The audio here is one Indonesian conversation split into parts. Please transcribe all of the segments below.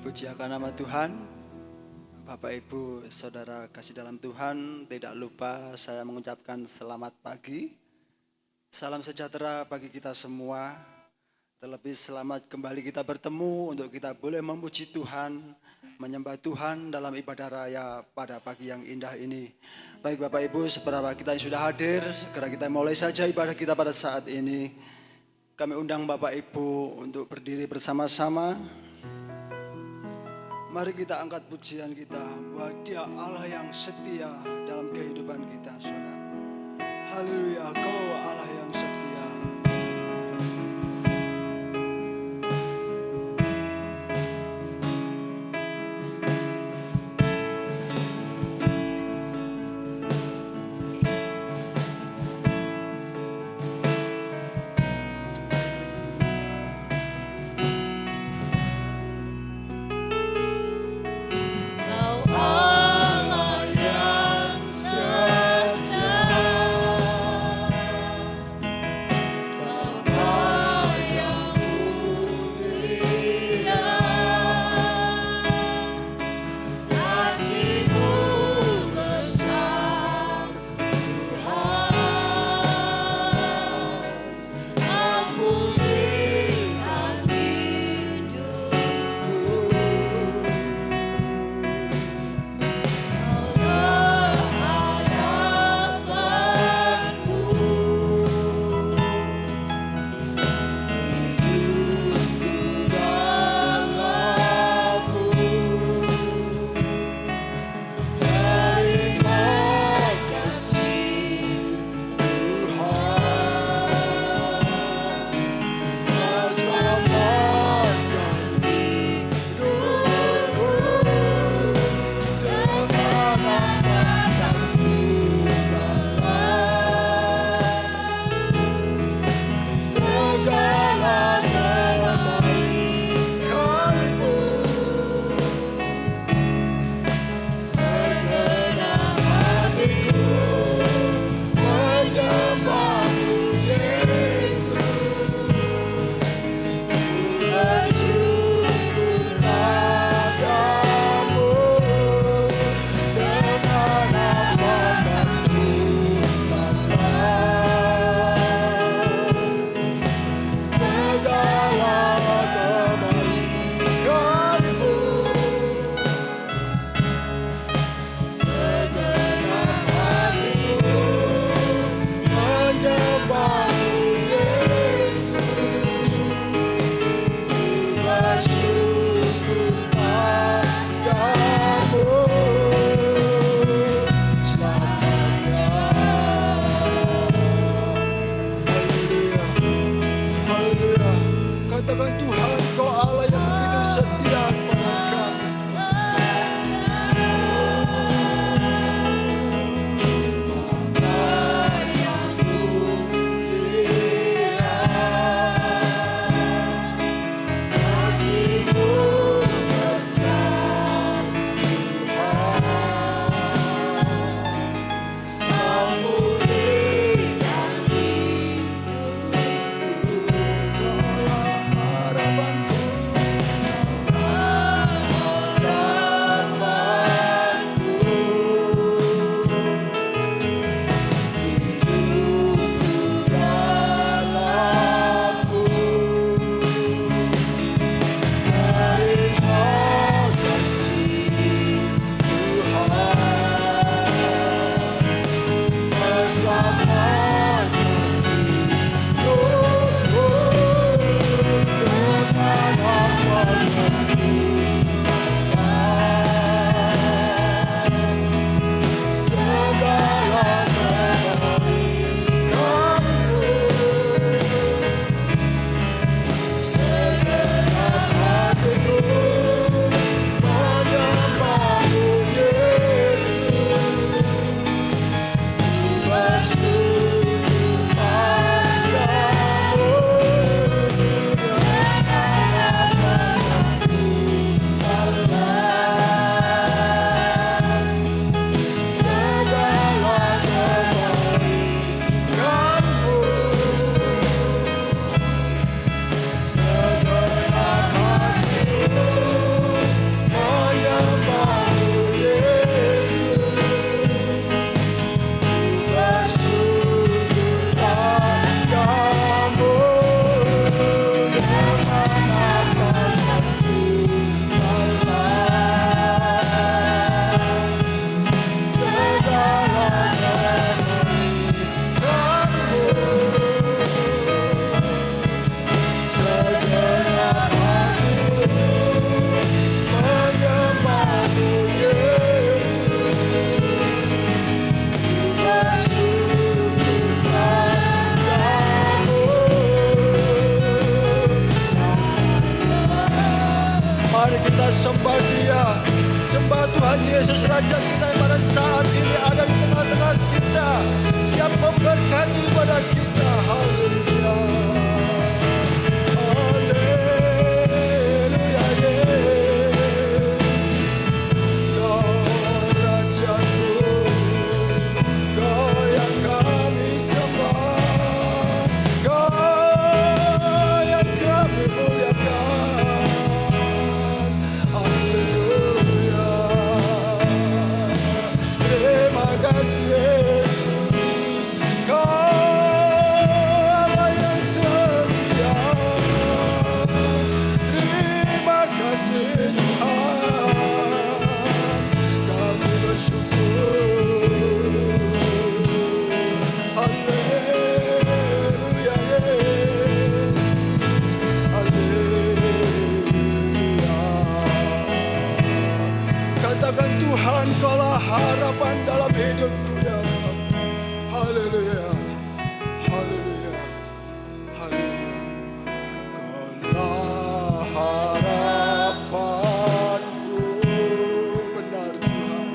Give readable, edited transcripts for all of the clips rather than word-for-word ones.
Puji akan nama Tuhan. Bapak Ibu Saudara kasih dalam Tuhan, tidak lupa saya mengucapkan selamat pagi. Salam sejahtera bagi kita semua. Terlebih selamat kembali kita bertemu untuk kita boleh memuji Tuhan, menyembah Tuhan dalam ibadah raya pada pagi yang indah ini. Baik Bapak Ibu, seberapa kita yang sudah hadir, segera kita mulai saja ibadah kita pada saat ini. Kami undang Bapak Ibu untuk berdiri bersama-sama. Mari kita angkat pujian kita bahwa Dia Allah yang setia dalam kehidupan kita, saudara. Haleluya, Kau Allah yang setia. siap memberkati pada kita. Haleluya. Haleluya, Yesus. Kau Rajaku, Kau yang kami sembah, Kau yang kami muliakan. Haleluya. Terima kasih Yesus, Kau Allah yang setia. Terima kasih Tuhan, kami bersyukur. Haleluya, Yesus. Haleluya. Katakan Tuhan, Kaulah harapan dalam hidupku ya. Haleluya. Haleluya. Haleluya. Kaulah harapanku, benar Tuhan.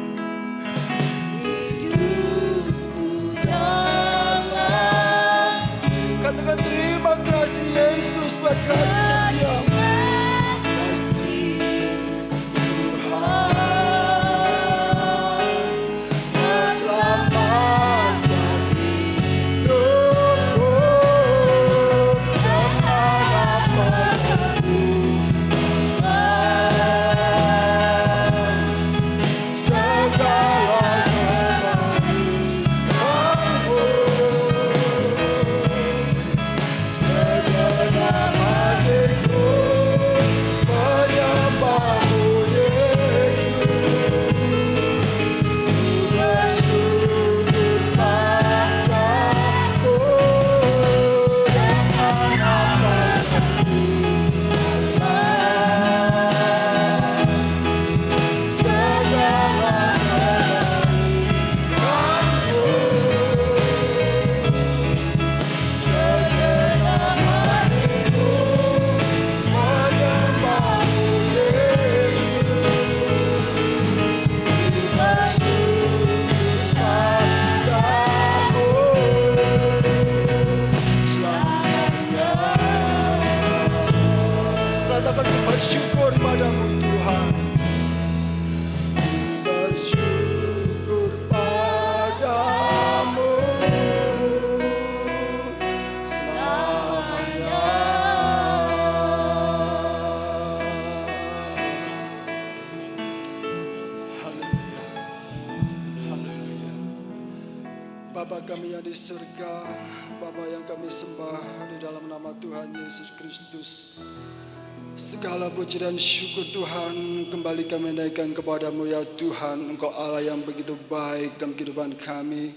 Hidupku dalam. Katakan terima kasih Yesus buat kasih setiamu. Kasih Tuhan menyelamatkan hidupku dan harapanku atas segala kebaikanmu. Segenap hatiku menyembahmu Yesus. Ku bersyukur padamu yang harapanku atas segala kebaikanmu. Segenap hatiku menyembahmu Yesus. Ku bersyukur padamu selamanya. Katakan ku bersyukur padamu Tuhan. Ku bersyukur padamu selamanya. Haleluya. Haleluya. Bapa kami yang di surga, Bapa yang kami sembah di dalam nama Tuhan Yesus Kristus. Segala puji dan syukur Tuhan kembali kami naikkan kepadamu ya Tuhan. Engkau Allah yang begitu baik dalam kehidupan kami.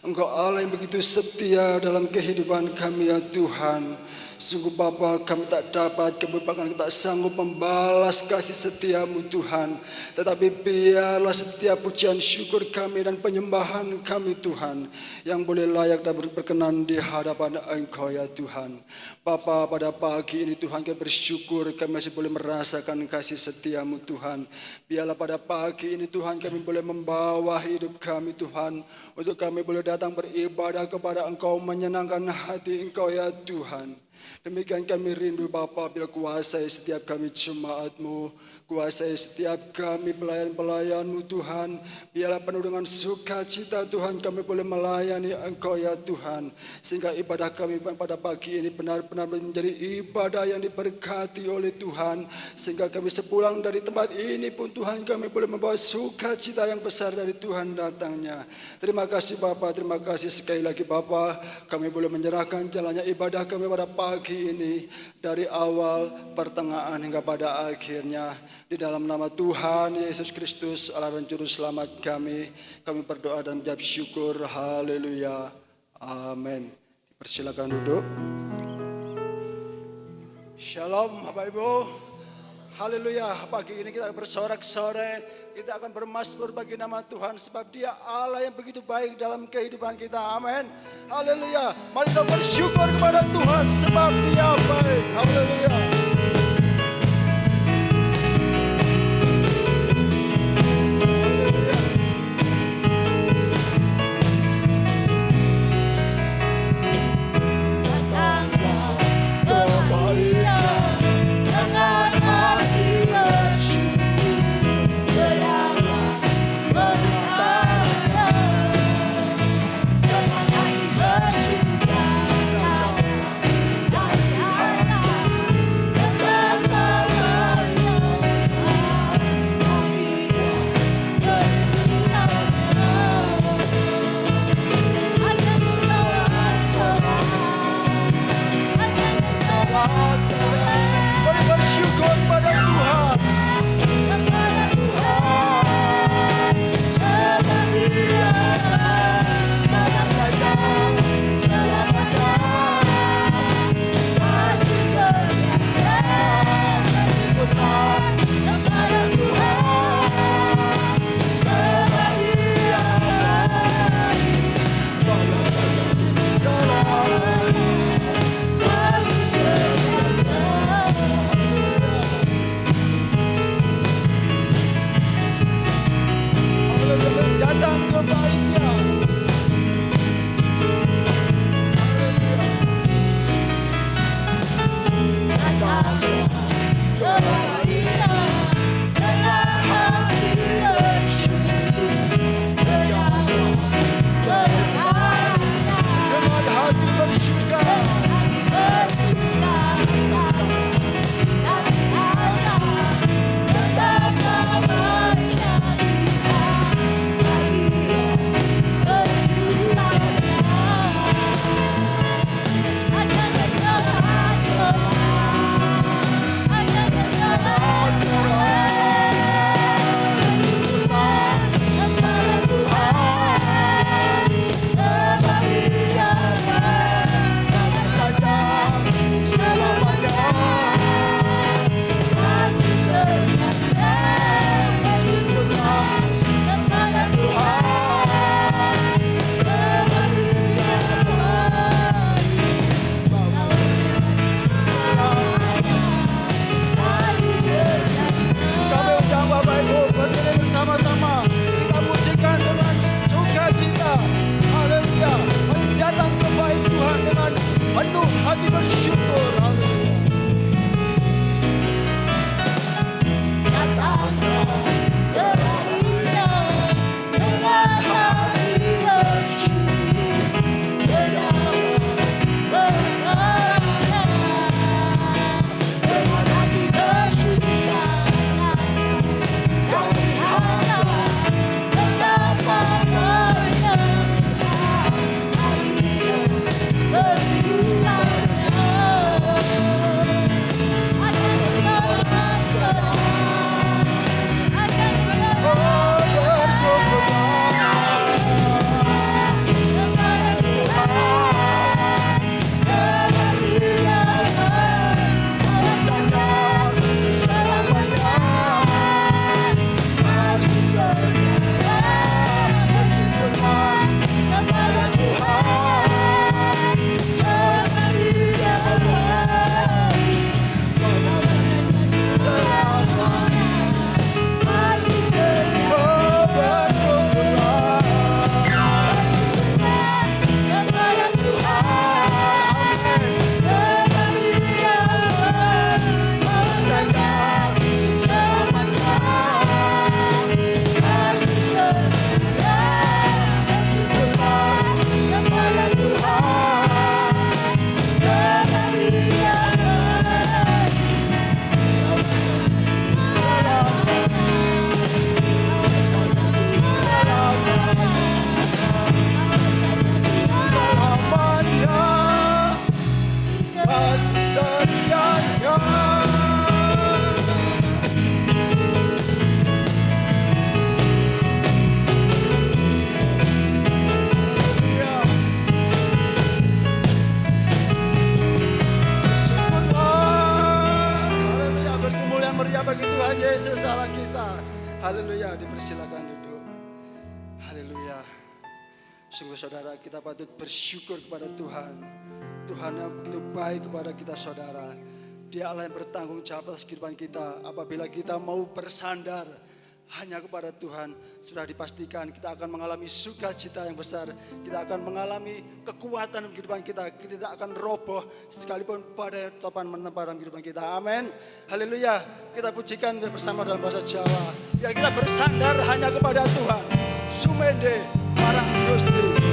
Engkau Allah yang begitu setia dalam kehidupan kami ya Tuhan. Sungguh Bapa, kami tak dapat, kami bahkan tak sanggup membalas kasih setiamu Tuhan. Tetapi biarlah setiap pujian syukur kami dan penyembahan kami Tuhan yang boleh layak dan berkenan di hadapan Engkau ya Tuhan. Bapa, pada pagi ini Tuhan kami bersyukur kami masih boleh merasakan kasih setiamu Tuhan. Biarlah pada pagi ini Tuhan kami boleh membawa hidup kami Tuhan, untuk kami boleh datang beribadah kepada Engkau, menyenangkan hati Engkau ya Tuhan. Demikian kami rindu Bapa, bila kuasai setiap kami jemaat-Mu, kuasai setiap kami pelayan-pelayan-Mu Tuhan. Biarlah penuh dengan sukacita Tuhan kami boleh melayani Engkau ya Tuhan. Sehingga ibadah kami pada pagi ini benar-benar menjadi ibadah yang diberkati oleh Tuhan. Sehingga kami sepulang dari tempat ini pun Tuhan kami boleh membawa sukacita yang besar dari Tuhan datangnya. Terima kasih Bapa, terima kasih sekali lagi Bapa. Kami boleh menyerahkan jalannya ibadah kami pada pagi ini, dari awal, pertengahan hingga pada akhirnya. Di dalam nama Tuhan Yesus Kristus, Allah dan Juru Selamat kami berdoa dan mengucap syukur. Haleluya. Amin. Persilakan duduk. Shalom Bapak Ibu. Haleluya. Pagi ini kita bersorak-sorai, kita akan bermazmur bagi nama Tuhan, sebab Dia Allah yang begitu baik dalam kehidupan kita. Amin. Haleluya. Mari kita bersyukur kepada Tuhan sebab Dia baik. Haleluya. dipersilakan duduk. Haleluya. Sungguh saudara, kita patut bersyukur kepada Tuhan. Tuhan yang begitu baik kepada kita saudara. Dia Allah yang bertanggung jawab atas kehidupan kita. Apabila kita mau bersandar hanya kepada Tuhan, sudah dipastikan kita akan mengalami sukacita yang besar. Kita akan mengalami kekuatan dalam kehidupan kita. Kita tidak akan roboh sekalipun badai topan menempa dalam kehidupan kita. Amin. Haleluya. Kita pujikan bersama dalam bahasa Jawa. Biar kita bersandar hanya kepada Tuhan. Sumende marang Gusti.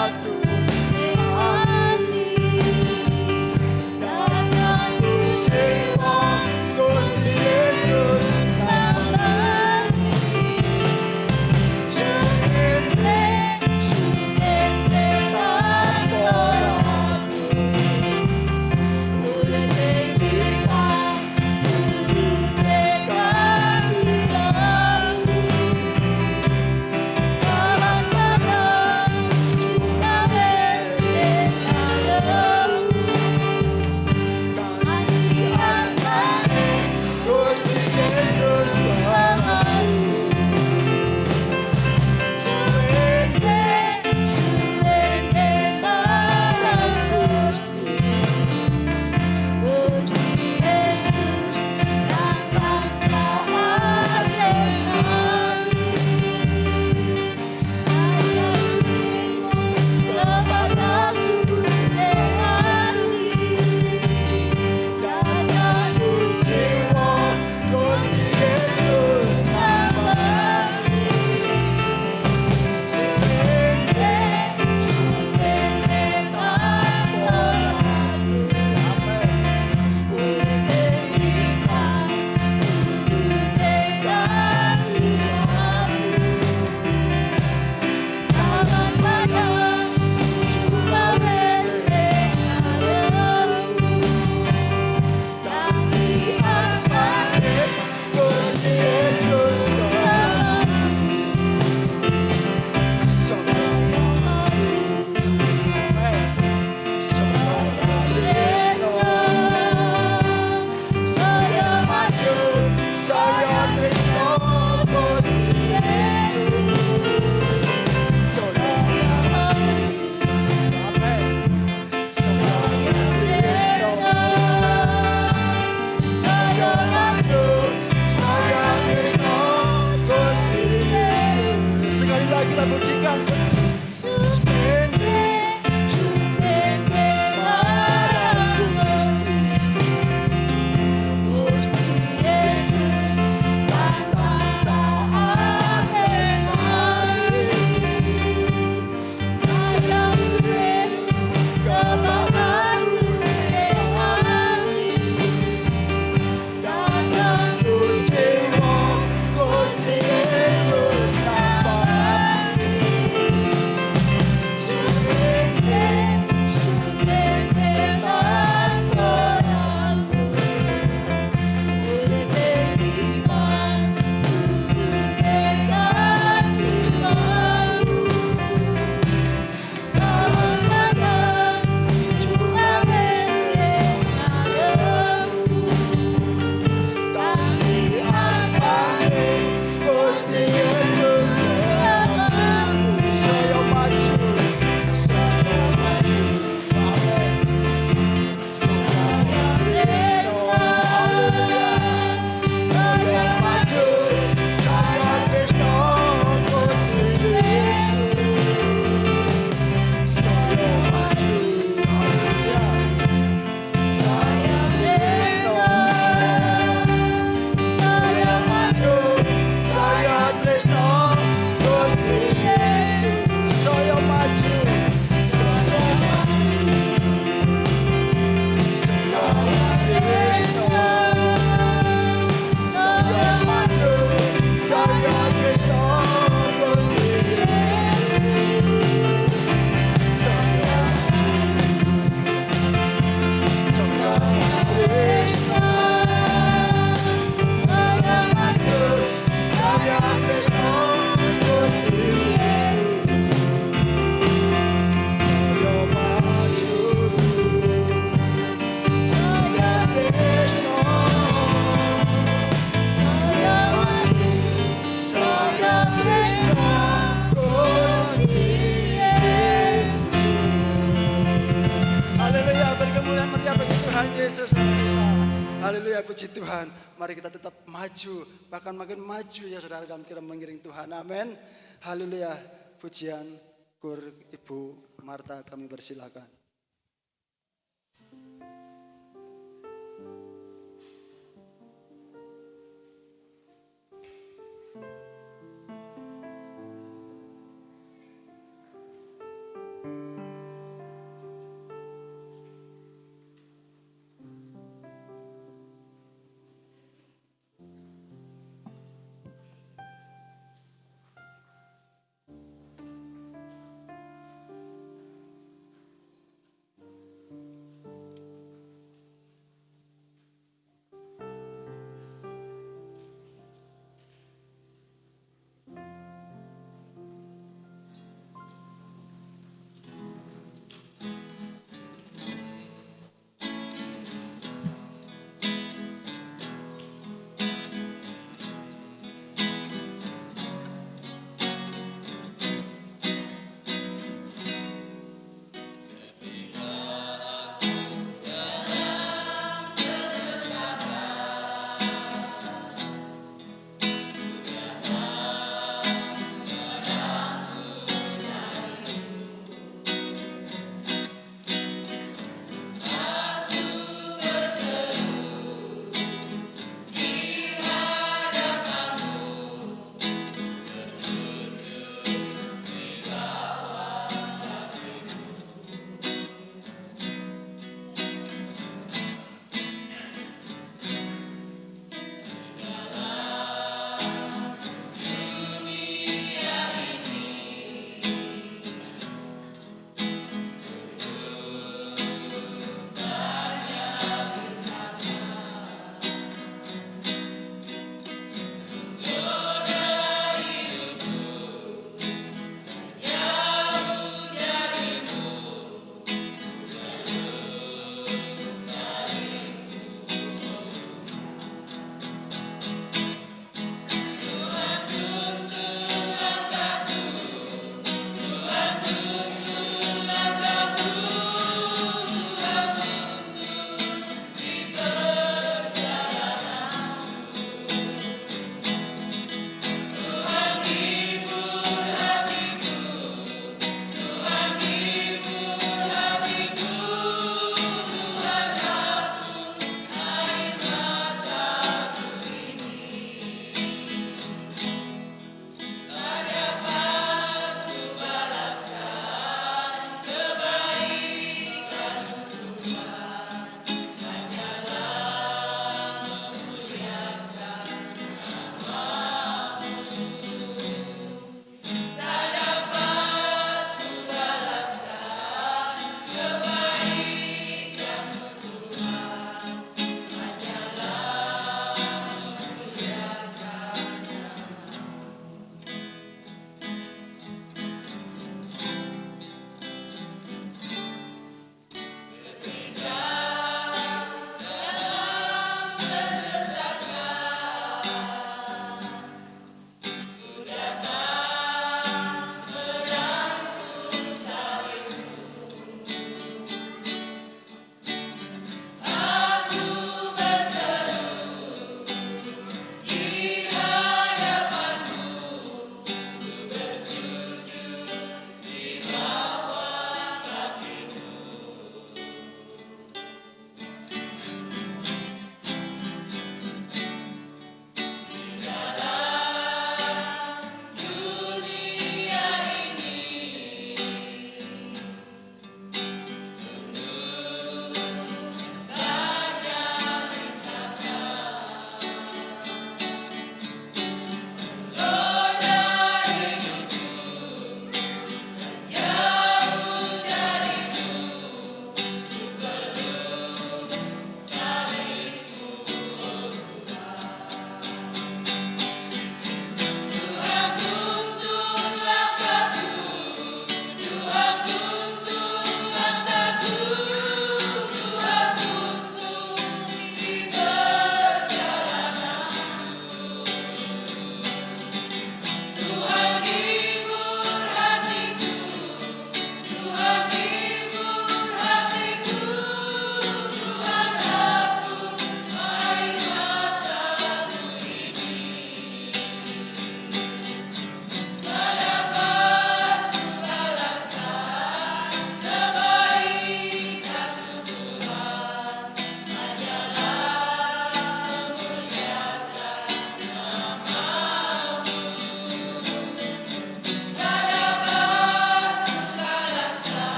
Ada Haleluya, puji Tuhan. Mari kita tetap maju, bahkan makin maju ya saudara dalam kita mengiring Tuhan. Amin. Haleluya. Pujian kur Ibu Marta kami persilakan.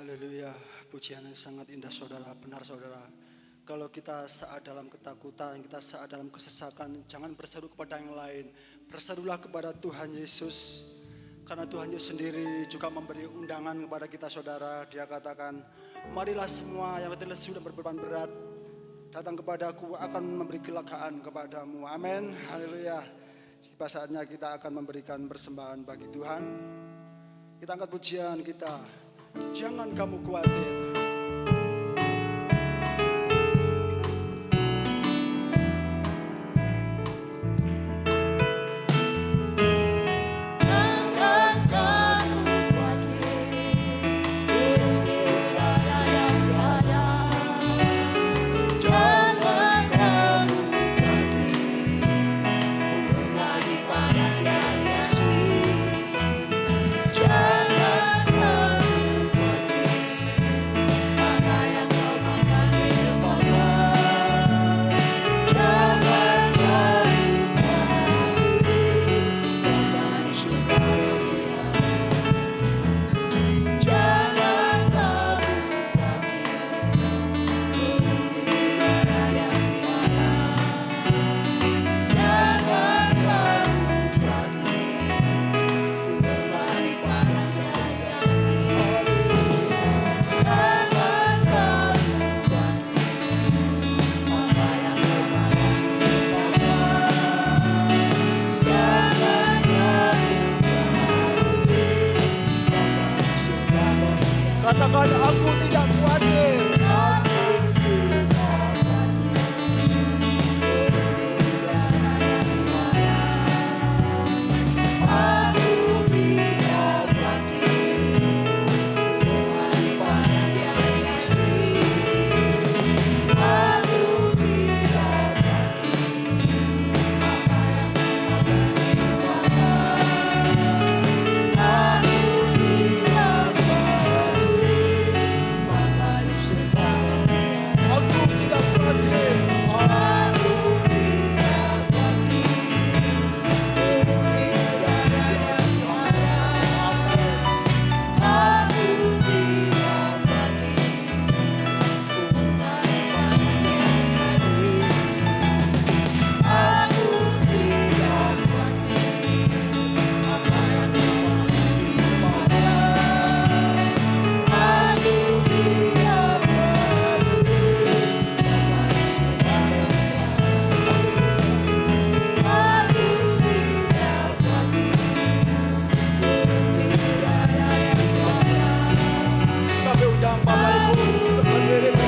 Haleluya, pujian yang sangat indah saudara, benar saudara. Kalau kita saat dalam ketakutan, kita saat dalam kesesakan, jangan berseru kepada yang lain. Berserulah kepada Tuhan Yesus. Karena Tuhan Yesus sendiri juga memberi undangan kepada kita saudara. Dia katakan, marilah semua yang letih lesu dan berbeban berat, datang kepadaku, akan memberi kelegaan kepadamu. Amin, haleluya. Tiba saatnya kita akan memberikan persembahan bagi Tuhan. Kita angkat pujian kita. Jangan kamu khawatir. Katakan, aku tidak khawatir.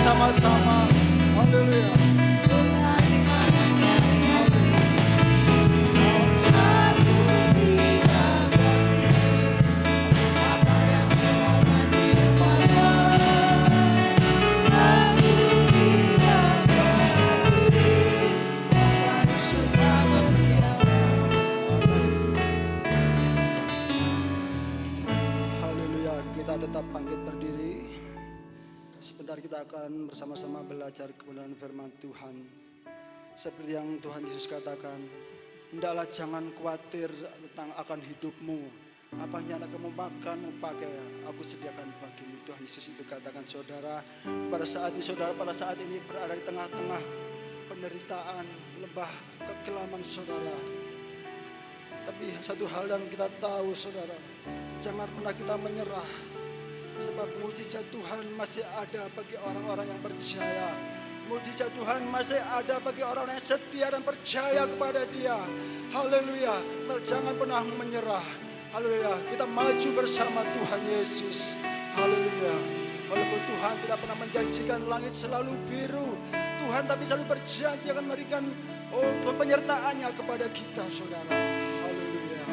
Sama-sama, haleluya. Haleluya, kita tetap bangkit berdiri. Sebentar kita akan bersama-sama belajar kebenaran firman Tuhan. Seperti yang Tuhan Yesus katakan, hendaklah jangan khawatir tentang akan hidupmu. Apa yang kamu makan, mau pakai, aku sediakan bagimu. Tuhan Yesus itu katakan saudara. Pada saat ini saudara, pada saat ini berada di tengah-tengah penderitaan, lembah kekelaman saudara. Tapi satu hal yang kita tahu saudara, jangan pernah kita menyerah. Sebab mujizat Tuhan masih ada bagi orang-orang yang percaya. Mujizat Tuhan masih ada bagi orang-orang yang setia dan percaya kepada Dia. Haleluya. Jangan pernah menyerah. Haleluya. Kita maju bersama Tuhan Yesus. Haleluya. Walaupun Tuhan tidak pernah menjanjikan langit selalu biru, Tuhan tapi selalu berjanji akan memberikan Tuhan penyertaannya kepada kita saudara. Haleluya.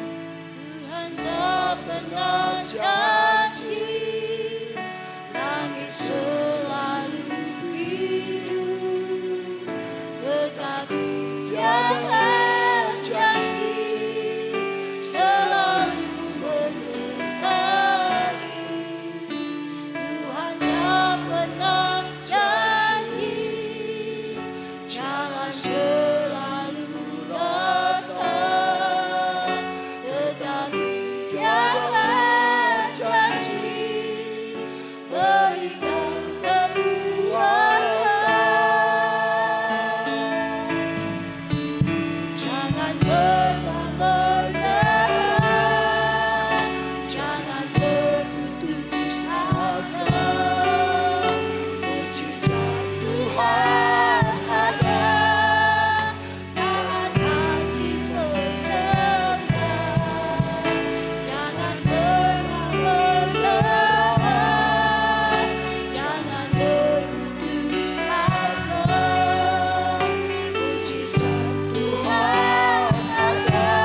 Tuhan tak pernah janji langit selalu biru, tetapi Dia berjanji selalu menyertai. Tuhan tak pernah janji jangan selalu datang, tetapi Dia berjanji berikan kekuatan. Jangan pernah menyerah, jangan berputus asa. Mujizat Tuhan ada saat hati melemah. Jangan pernah menyerah, jangan berputus asa. Mujizat Tuhan ada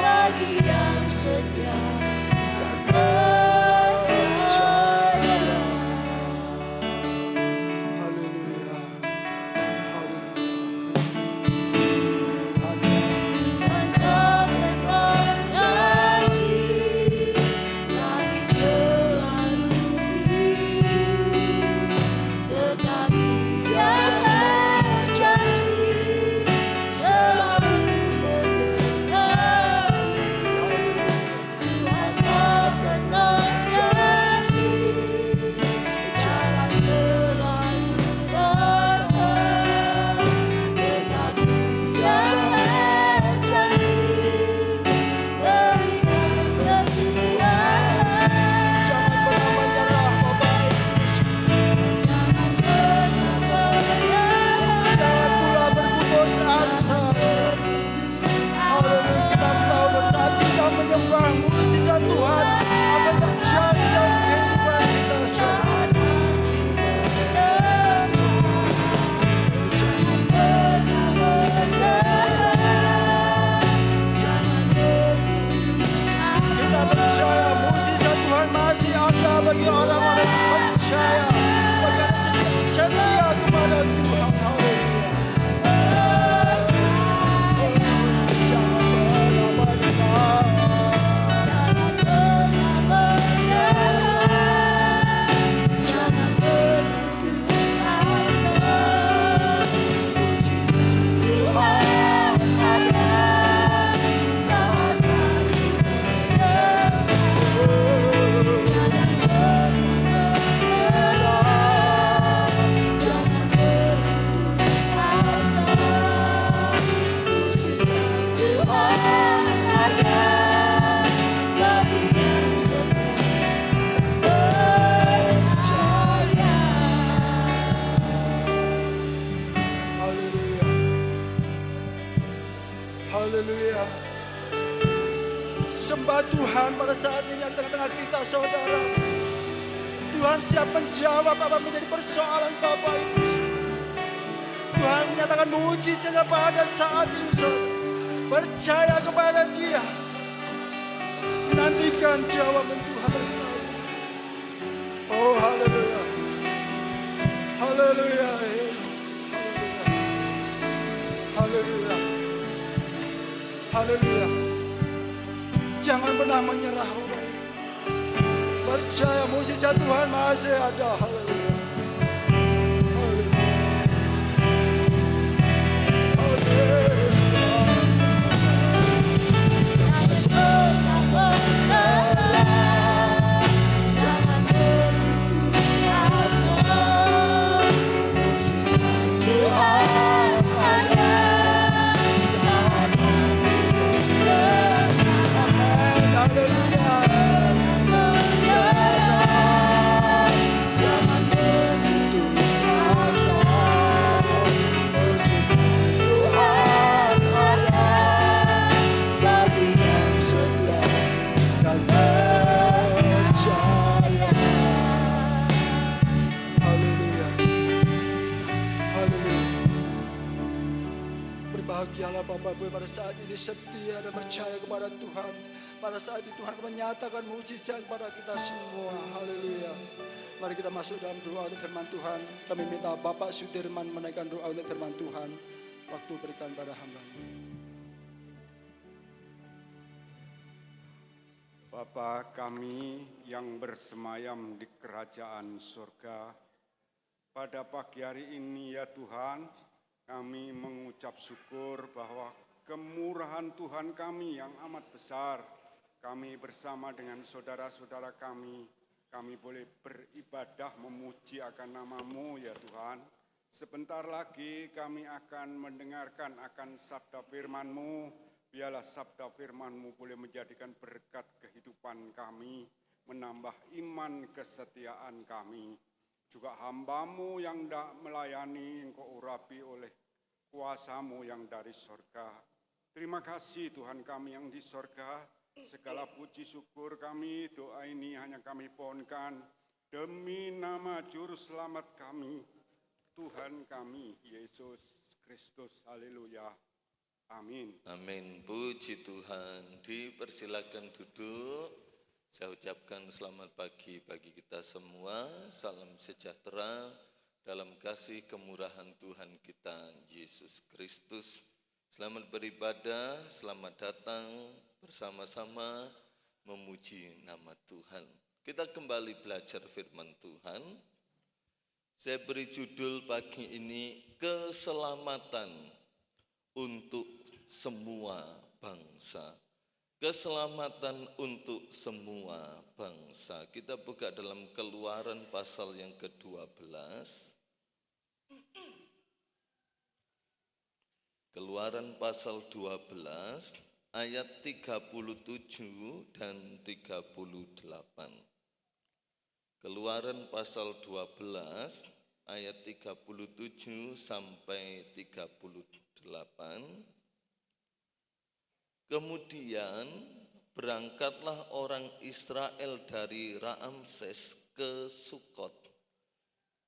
bagi yang setia dan percaya. Haleluya. Haleluya. Tuhan tak pernah janji, langit selalu biru, tetapi Dia berjanji selalu menyertai. Tuhan tak pernah janji, jalan selalu terang, tetapi Dia berjanji berikan kekuatan. Jangan pernah menyerah, Bapak Ibu. Jangan pernah menyerah, Jangan pula berputus asa. Haleluya. Kita tahu saat kita menyembah, mujizat Tuhan akan terjadi dalam kehidupan kita, saudara. jangan pernah menyerah, jangan berputus Kita asa. percaya mujizat Tuhan masih ada bagi orang-orang yang percaya, bagi yang setia kepada Tuhan. Haleluya. Jangan pernah menyerah. Jangan pernah menyerah, jangan berputus asa. Mujizat Tuhan ada saat hati melemah. Jangan pernah menyerah, jangan berputus asa. Mujizat Tuhan ada bagi yang setia percaya. Haleluya. Haleluya. Sembah Tuhan pada saat ini di tengah-tengah kita, saudara. Tuhan siap menjawab apa menjadi persoalan Bapak itu. Tuhan menyatakan mujizat pada saat ini, saudara. Percaya kepada Dia. Nantikan jawaban Tuhan bersama. Oh, haleluya. Haleluya, Yesus. Haleluya. Haleluya. Haleluya. Jangan pernah menyerah, Bapak Ibu. Percaya mujizat Tuhan masih ada. Haleluya. Haleluya. Haleluya. Jangan pernah menyerah, jangan berputus asa. Mujizat Tuhan ada saat hati melemah. Haleluya. Jangan berputus asa. Mujizat Tuhan ada bagi yang setia dan percaya. Haleluya. Haleluya. Berbahagialah Bapak Ibu pada saat ini setia dan percaya kepada Tuhan. Pada saat ini Tuhan akan menyatakan mujizat kepada kita semua. Haleluya. Mari kita masuk dalam doa untuk firman Tuhan. Kami minta Bapak Sudirman menaikkan doa untuk firman Tuhan. Waktu berikan pada hamba-Nya. Bapa kami yang bersemayam di kerajaan surga, pada pagi hari ini ya Tuhan, kami mengucap syukur bahwa kemurahan Tuhan kami yang amat besar, kami bersama dengan saudara-saudara kami kami boleh beribadah memuji akan nama-Mu ya Tuhan. Sebentar lagi kami akan mendengarkan akan sabda firman-Mu. Biarlah sabda firman-Mu boleh menjadikan berkat kehidupan kami, menambah iman kesetiaan kami. Juga hamba-Mu yang hendak melayani, Engkau urapi oleh kuasa-Mu yang dari sorga. Terima kasih Tuhan kami yang di sorga. Segala puji syukur kami, doa ini hanya kami pohonkan demi nama Juru Selamat kami, Tuhan kami, Yesus Kristus. Haleluya. Amin. Amin. Puji Tuhan. Dipersilakan duduk. Saya ucapkan selamat pagi bagi kita semua. Salam sejahtera dalam kasih kemurahan Tuhan kita Yesus Kristus. Selamat beribadah, selamat datang bersama-sama memuji nama Tuhan. Kita kembali belajar firman Tuhan. Saya beri judul pagi ini, keselamatan untuk semua bangsa. Keselamatan untuk semua bangsa. Kita buka dalam Keluaran pasal yang ke-12. Keluaran pasal 12 ayat 37 dan 38. Keluaran pasal 12 ayat 37 sampai 38. Kemudian berangkatlah orang Israel dari Ramses ke Sukot.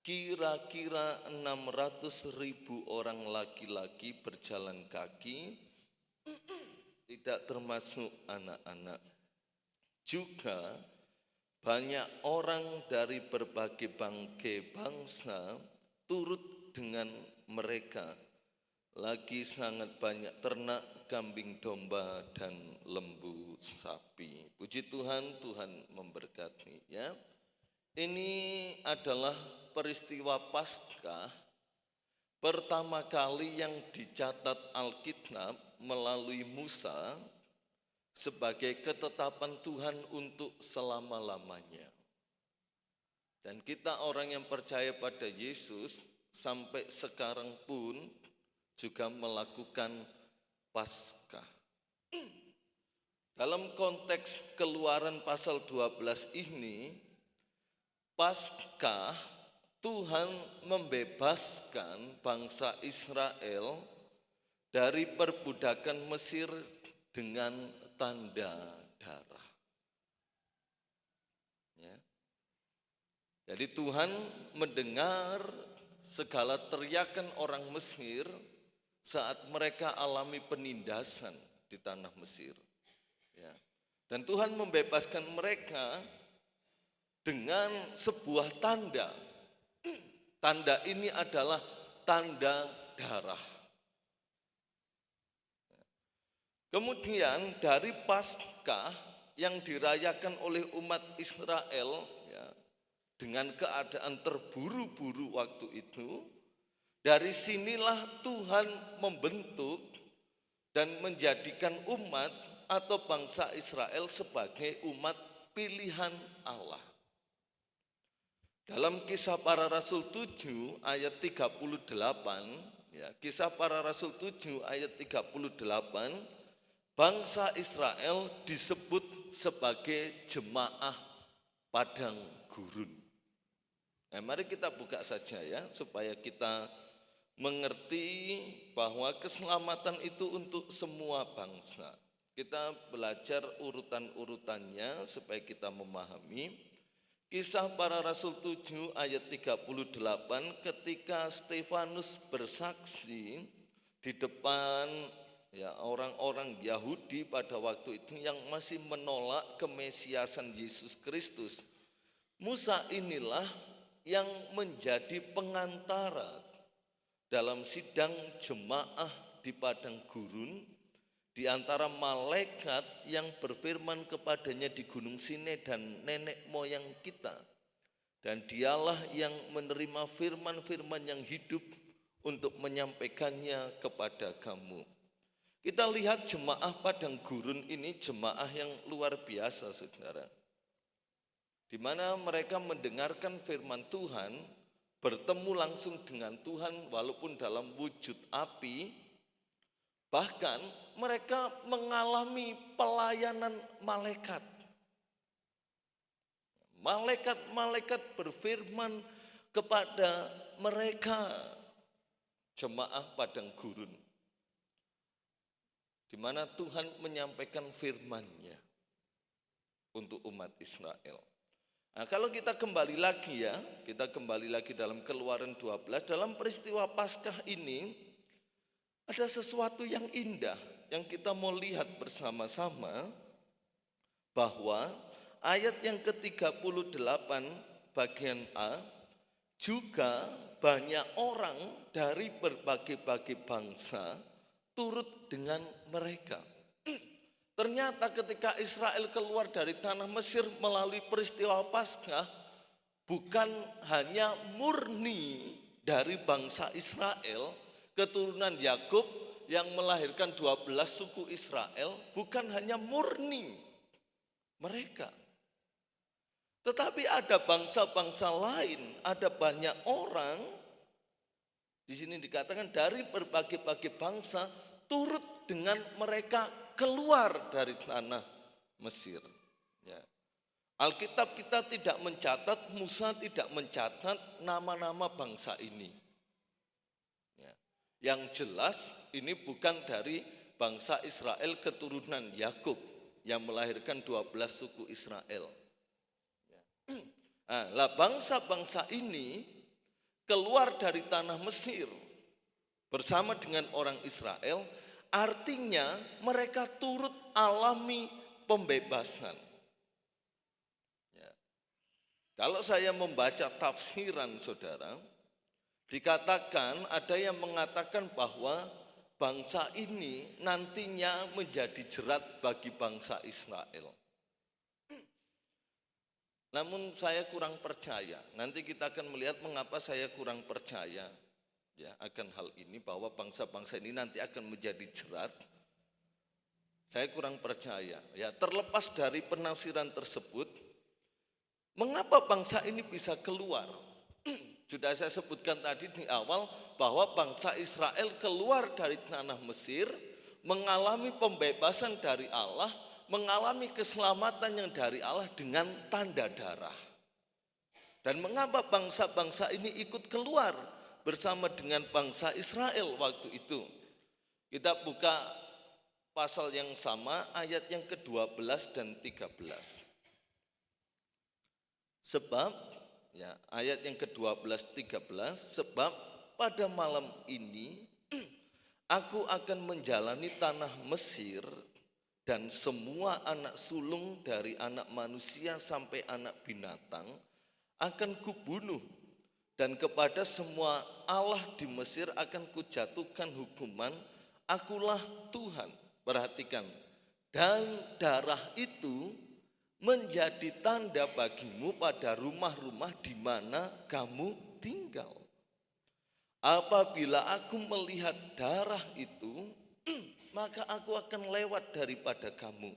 Kira-kira 600.000 orang laki-laki berjalan kaki, tidak termasuk anak-anak. Juga banyak orang dari berbagai bangsa turut dengan mereka. Lagi sangat banyak ternak, kambing domba, dan lembu sapi. Puji Tuhan, Tuhan memberkati ya. Ini adalah peristiwa Paskah pertama kali yang dicatat Alkitab melalui Musa sebagai ketetapan Tuhan untuk selama-lamanya. Dan kita orang yang percaya pada Yesus sampai sekarang pun juga melakukan Paskah. Dalam konteks Keluaran pasal 12 ini, Paskah Tuhan membebaskan bangsa Israel dari perbudakan Mesir dengan tanda darah. Ya. Jadi Tuhan mendengar segala teriakan orang Mesir saat mereka alami penindasan di tanah Mesir. Ya. Dan Tuhan membebaskan mereka dengan sebuah tanda. Tanda ini adalah tanda darah. Kemudian dari Paskah yang dirayakan oleh umat Israel ya, dengan keadaan terburu-buru waktu itu, dari sinilah Tuhan membentuk dan menjadikan umat atau bangsa Israel sebagai umat pilihan Allah. Dalam Kisah Para Rasul 7 ayat 38, ya, Kisah Para Rasul 7 ayat 38, bangsa Israel disebut sebagai jemaah padang gurun. Nah, mari kita buka saja ya, supaya kita mengerti bahwa keselamatan itu untuk semua bangsa. Kita belajar urutan-urutannya supaya kita memahami. Kisah Para Rasul 7 ayat 38, ketika Stefanus bersaksi di depan ya orang-orang Yahudi pada waktu itu yang masih menolak kemesiasan Yesus Kristus. Musa inilah yang menjadi pengantara dalam sidang jemaah di padang gurun di antara malaikat yang berfirman kepadanya di Gunung Sinai dan nenek moyang kita. Dan dialah yang menerima firman-firman yang hidup untuk menyampaikannya kepada kamu. Kita lihat jemaah padang gurun ini jemaah yang luar biasa, saudara. di mana mereka mendengarkan firman Tuhan, bertemu langsung dengan Tuhan walaupun dalam wujud api, bahkan mereka mengalami pelayanan malaikat. Malaikat-malaikat berfirman kepada mereka, jemaah padang gurun, di mana Tuhan menyampaikan firman-Nya untuk umat Israel. Nah, kalau kita kembali lagi dalam Keluaran 12, dalam peristiwa Paskah ini ada sesuatu yang indah yang kita mau lihat bersama-sama, bahwa ayat yang ke-38 bagian A, juga banyak orang dari berbagai-bagai bangsa turut dengan mereka. Ternyata ketika Israel keluar dari tanah Mesir melalui peristiwa Paskah, bukan hanya murni dari bangsa Israel, keturunan Yakub yang melahirkan 12 suku Israel, bukan hanya murni mereka. Tetapi ada bangsa-bangsa lain, ada banyak orang, di sini dikatakan dari berbagai-bagai bangsa turut dengan mereka keluar dari tanah Mesir. Ya. Alkitab kita tidak mencatat, Musa tidak mencatat nama-nama bangsa ini. Ya. Yang jelas ini bukan dari bangsa Israel keturunan Yakub yang melahirkan 12 suku Israel. Ya. Nah, bangsa-bangsa ini keluar dari tanah Mesir bersama dengan orang Israel. Artinya mereka turut alami pembebasan. Ya. Kalau saya membaca tafsiran saudara, dikatakan ada yang mengatakan bahwa bangsa ini nantinya menjadi jerat bagi bangsa Israel. Namun saya kurang percaya. Nanti kita akan melihat mengapa saya kurang percaya ya akan hal ini, bahwa bangsa-bangsa ini nanti akan menjadi jerat. Saya kurang percaya. Ya, terlepas dari penafsiran tersebut, mengapa bangsa ini bisa keluar? Sudah saya sebutkan tadi di awal bahwa bangsa Israel keluar dari tanah Mesir, mengalami pembebasan dari Allah, mengalami keselamatan yang dari Allah dengan tanda darah. Dan mengapa bangsa-bangsa ini ikut keluar bersama dengan bangsa Israel waktu itu? Kita buka pasal yang sama, ayat yang ke-12 dan 13. Sebab, ya, ayat yang ke-12, 13, sebab pada malam ini aku akan menjalani tanah Mesir, dan semua anak sulung dari anak manusia sampai anak binatang akan kubunuh. Dan kepada semua Allah di Mesir akan kujatuhkan hukuman, akulah Tuhan. Perhatikan, dan darah itu menjadi tanda bagimu pada rumah-rumah di mana kamu tinggal. Apabila aku melihat darah itu, maka aku akan lewat daripada kamu.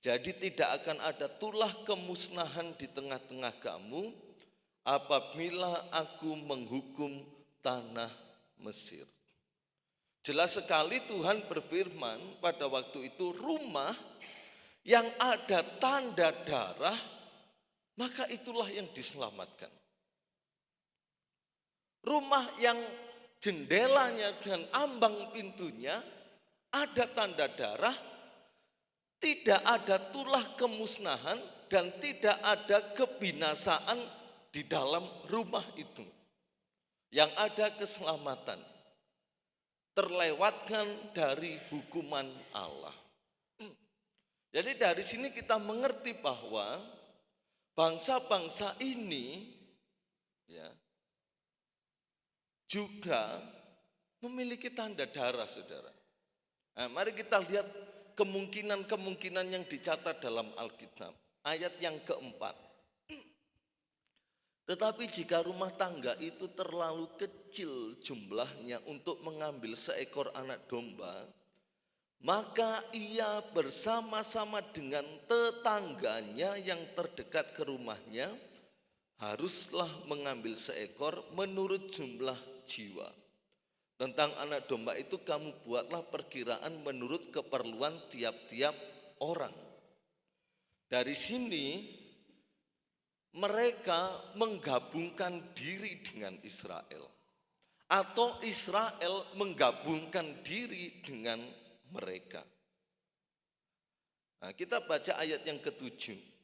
Jadi tidak akan ada tulah kemusnahan di tengah-tengah kamu, apabila aku menghukum tanah Mesir. Jelas sekali Tuhan berfirman pada waktu itu, rumah yang ada tanda darah, maka itulah yang diselamatkan. Rumah yang jendelanya dan ambang pintunya ada tanda darah, tidak ada tulah kemusnahan dan tidak ada kebinasaan di dalam rumah itu. Yang ada keselamatan, terlewatkan dari hukuman Allah. Jadi dari sini kita mengerti bahwa bangsa-bangsa ini ya juga memiliki tanda darah, saudara. Nah, mari kita lihat kemungkinan-kemungkinan yang dicatat dalam Alkitab. Ayat yang keempat. Tetapi jika rumah tangga itu terlalu kecil jumlahnya untuk mengambil seekor anak domba, maka ia bersama-sama dengan tetangganya yang terdekat ke rumahnya haruslah mengambil seekor menurut jumlah jiwa. Tentang anak domba itu kamu buatlah perkiraan menurut keperluan tiap-tiap orang. Dari sini mereka menggabungkan diri dengan Israel. Atau Israel menggabungkan diri dengan mereka. Nah, kita baca ayat yang ke-7.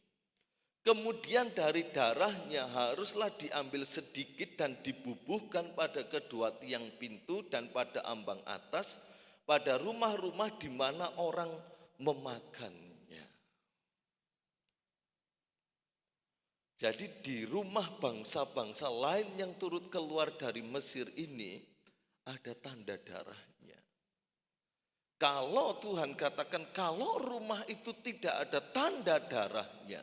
Kemudian dari darahnya haruslah diambil sedikit dan dibubuhkan pada kedua tiang pintu dan pada ambang atas, pada rumah-rumah di mana orang memakannya. Jadi di rumah bangsa-bangsa lain yang turut keluar dari Mesir ini ada tanda darahnya. Kalau Tuhan katakan kalau rumah itu tidak ada tanda darahnya,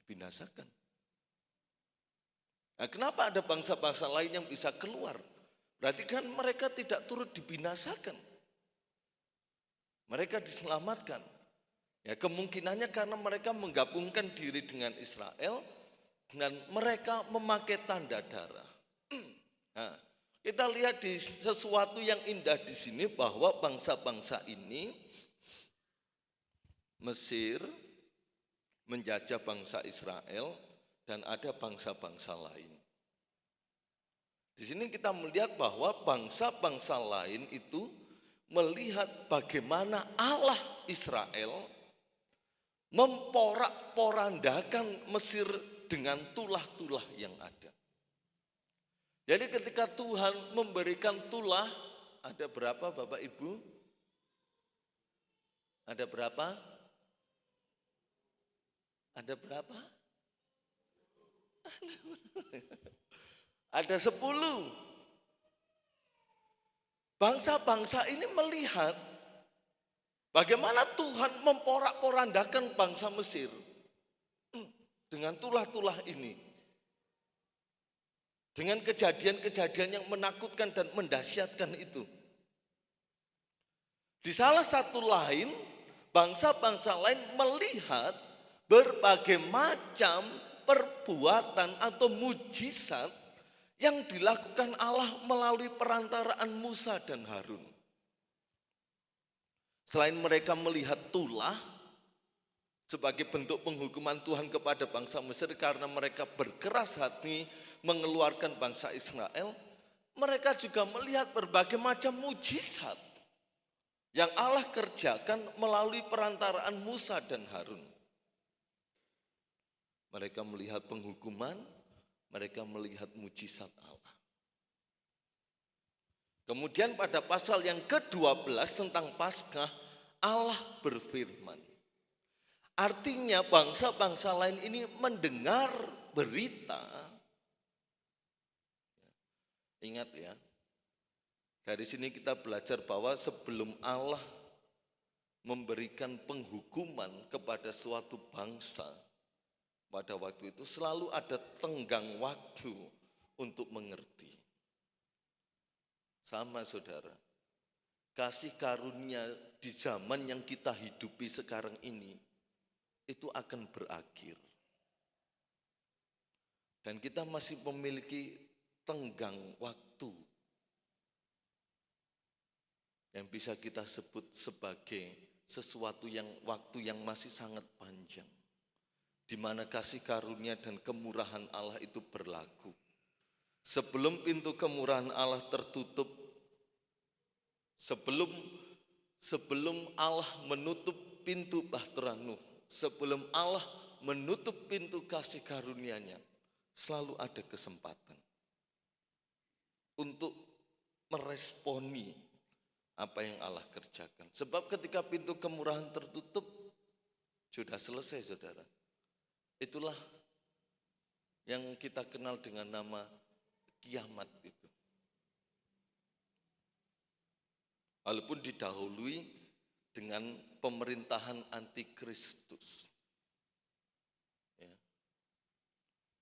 dibinasakan. Nah, kenapa ada bangsa-bangsa lain yang bisa keluar? Berarti kan mereka tidak turut dibinasakan. Mereka diselamatkan. Ya, kemungkinannya karena mereka menggabungkan diri dengan Israel dan mereka memakai tanda darah. Nah, kita lihat di sesuatu yang indah di sini bahwa bangsa-bangsa ini Mesir menjajah bangsa Israel dan ada bangsa-bangsa lain. Di sini kita melihat bahwa bangsa-bangsa lain itu melihat bagaimana Allah Israel memporak-porandakan Mesir dengan tulah-tulah yang ada. Jadi ketika Tuhan memberikan tulah, ada berapa Bapak Ibu? Ada berapa? Ada berapa? Ada 10. Bangsa-bangsa ini melihat bagaimana Tuhan memporak-porandakan bangsa Mesir dengan tulah-tulah ini. Dengan kejadian-kejadian yang menakutkan dan mendahsyatkan itu. Di salah satu lain, bangsa-bangsa lain melihat berbagai macam perbuatan atau mujizat yang dilakukan Allah melalui perantaraan Musa dan Harun. Selain mereka melihat tulah sebagai bentuk penghukuman Tuhan kepada bangsa Mesir karena mereka berkeras hati mengeluarkan bangsa Israel, mereka juga melihat berbagai macam mujizat yang Allah kerjakan melalui perantaraan Musa dan Harun. Mereka melihat penghukuman, mereka melihat mujizat Allah. Kemudian pada pasal yang ke-12 tentang Paskah, Allah berfirman. Artinya bangsa-bangsa lain ini mendengar berita. Ingat ya, dari sini kita belajar bahwa sebelum Allah memberikan penghukuman kepada suatu bangsa, pada waktu itu selalu ada tenggang waktu untuk mengerti. Sama saudara, kasih karunia di zaman yang kita hidupi sekarang ini, itu akan berakhir. Dan kita masih memiliki tenggang waktu yang bisa kita sebut sebagai sesuatu yang waktu yang masih sangat panjang. Di mana kasih karunia dan kemurahan Allah itu berlaku. Sebelum pintu kemurahan Allah tertutup, sebelum Allah menutup pintu bahtera Nuh, sebelum Allah menutup pintu kasih karunia-Nya, selalu ada kesempatan untuk meresponi apa yang Allah kerjakan. Sebab ketika pintu kemurahan tertutup, sudah selesai saudara. Itulah yang kita kenal dengan nama kiamat itu. Walaupun didahului dengan pemerintahan antikristus.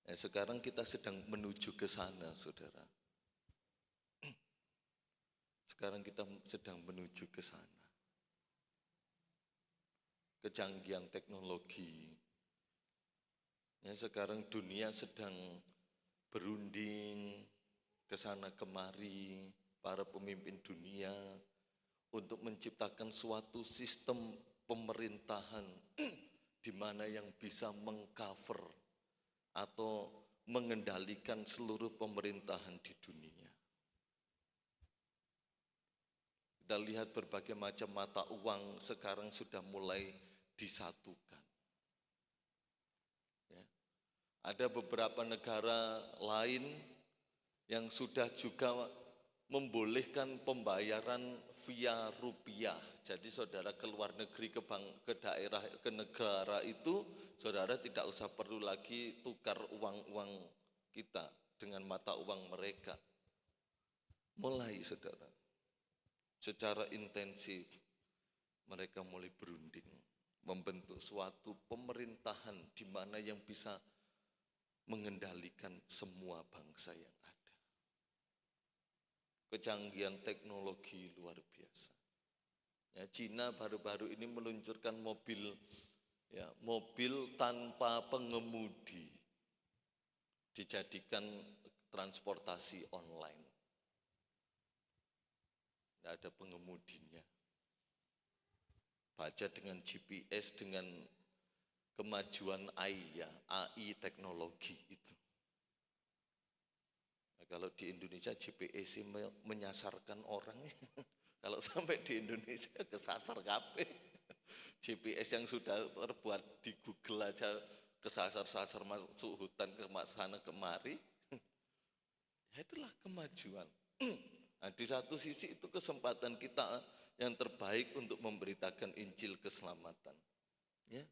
Ya, sekarang kita sedang menuju ke sana, saudara. Sekarang kita sedang menuju ke sana. Kecanggihan teknologi. Ya, sekarang dunia sedang berunding ke sana kemari, para pemimpin dunia untuk menciptakan suatu sistem pemerintahan di mana yang bisa mengcover atau mengendalikan seluruh pemerintahan di dunia. Kita lihat berbagai macam mata uang sekarang sudah mulai disatukan. Ya. Ada beberapa negara lain yang sudah juga membolehkan pembayaran via rupiah. Jadi saudara ke luar negeri, ke daerah, ke negara itu, saudara tidak usah perlu lagi tukar uang-uang kita dengan mata uang mereka. Mulai saudara, secara intensif mereka mulai berunding, membentuk suatu pemerintahan di mana yang bisa mengendalikan semua bangsa yang ada. Kecanggihan teknologi luar biasa. Ya, Cina baru-baru ini meluncurkan mobil tanpa pengemudi, dijadikan transportasi online. Tidak ada pengemudinya. Baca dengan GPS, dengan kemajuan AI teknologi itu. Nah, kalau di Indonesia GPS menyasarkan orang, kalau sampai di Indonesia kesasar kabeh. GPS yang sudah terbuat di Google aja kesasar-sasar masuk hutan ke sana kemari. Ya itulah kemajuan. Nah, di satu sisi itu kesempatan kita yang terbaik untuk memberitakan Injil keselamatan. Ya.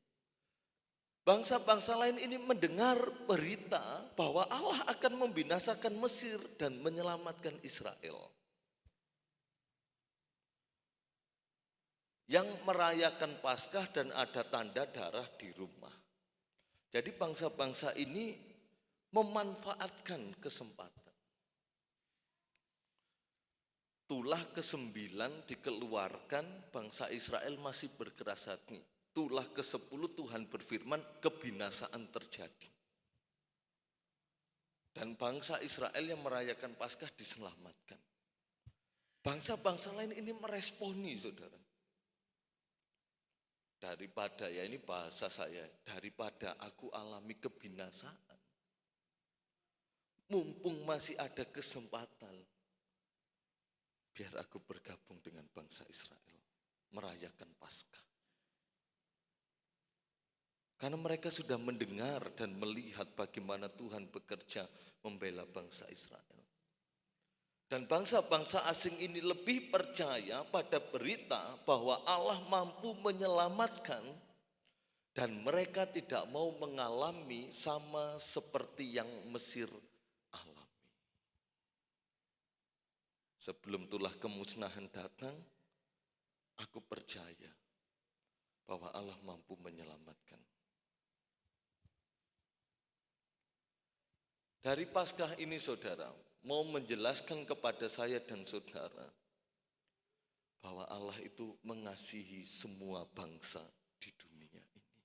Bangsa-bangsa lain ini mendengar berita bahwa Allah akan membinasakan Mesir dan menyelamatkan Israel. Yang merayakan Paskah dan ada tanda darah di rumah. Jadi bangsa-bangsa ini memanfaatkan kesempatan. Tulah ke-9 dikeluarkan, bangsa Israel masih berkeras hati. Tulah ke-10 Tuhan berfirman, kebinasaan terjadi. Dan bangsa Israel yang merayakan Paskah diselamatkan. Bangsa-bangsa lain ini meresponi, saudara. Daripada, ya ini bahasa saya, daripada aku alami kebinasaan, mumpung masih ada kesempatan, biar aku bergabung dengan bangsa Israel, merayakan Paskah. Karena mereka sudah mendengar dan melihat bagaimana Tuhan bekerja membela bangsa Israel. Dan bangsa-bangsa asing ini lebih percaya pada berita bahwa Allah mampu menyelamatkan dan mereka tidak mau mengalami sama seperti yang Mesir alami. Sebelum tulah kemusnahan datang, aku percaya bahwa Allah mampu menyelamatkan. Dari Paskah ini saudara, mau menjelaskan kepada saya dan saudara bahwa Allah itu mengasihi semua bangsa di dunia ini.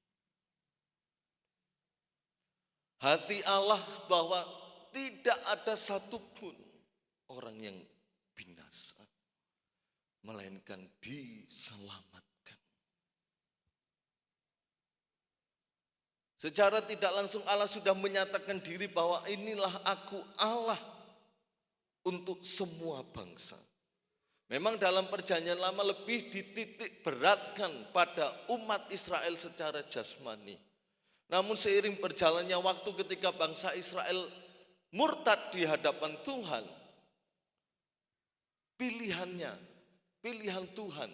Hati Allah bahwa tidak ada satupun orang yang binasa, melainkan diselamatkan. Secara tidak langsung Allah sudah menyatakan diri bahwa inilah aku Allah untuk semua bangsa. Memang dalam perjanjian lama lebih dititik beratkan pada umat Israel secara jasmani. Namun seiring berjalannya waktu ketika bangsa Israel murtad di hadapan Tuhan, pilihan Tuhan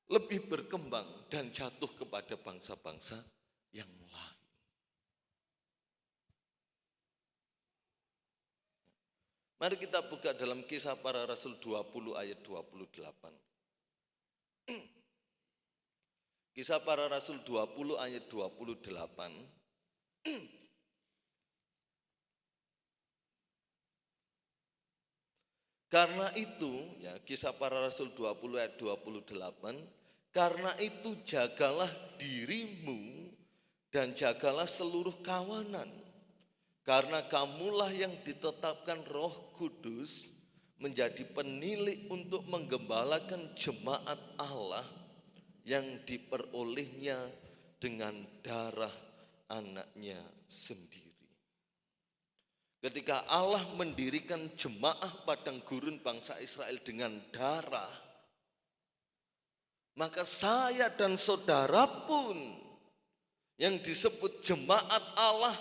lebih berkembang dan jatuh kepada bangsa-bangsa yang lain. Mari kita buka dalam Kisah Para Rasul 20 ayat 28. Kisah Para Rasul 20 ayat 28. Karena itu, ya Kisah Para Rasul 20 ayat 28, karena itu jagalah dirimu dan jagalah seluruh kawanan. Karena kamulah yang ditetapkan Roh Kudus menjadi penilik untuk menggembalakan jemaat Allah yang diperolehnya dengan darah anaknya sendiri. Ketika Allah mendirikan jemaah padang gurun bangsa Israel dengan darah, maka saya dan saudara pun yang disebut jemaat Allah,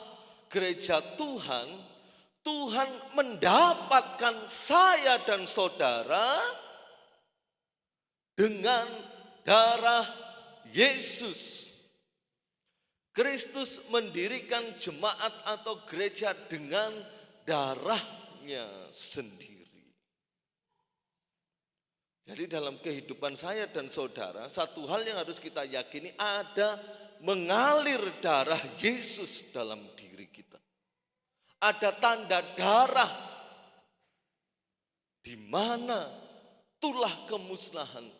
gereja Tuhan, Tuhan mendapatkan saya dan saudara dengan darah Yesus. Kristus mendirikan jemaat atau gereja dengan darahnya sendiri. Jadi dalam kehidupan saya dan saudara, satu hal yang harus kita yakini, ada mengalir darah Yesus dalam diri kita. Ada tanda darah di mana tulah kemusnahan,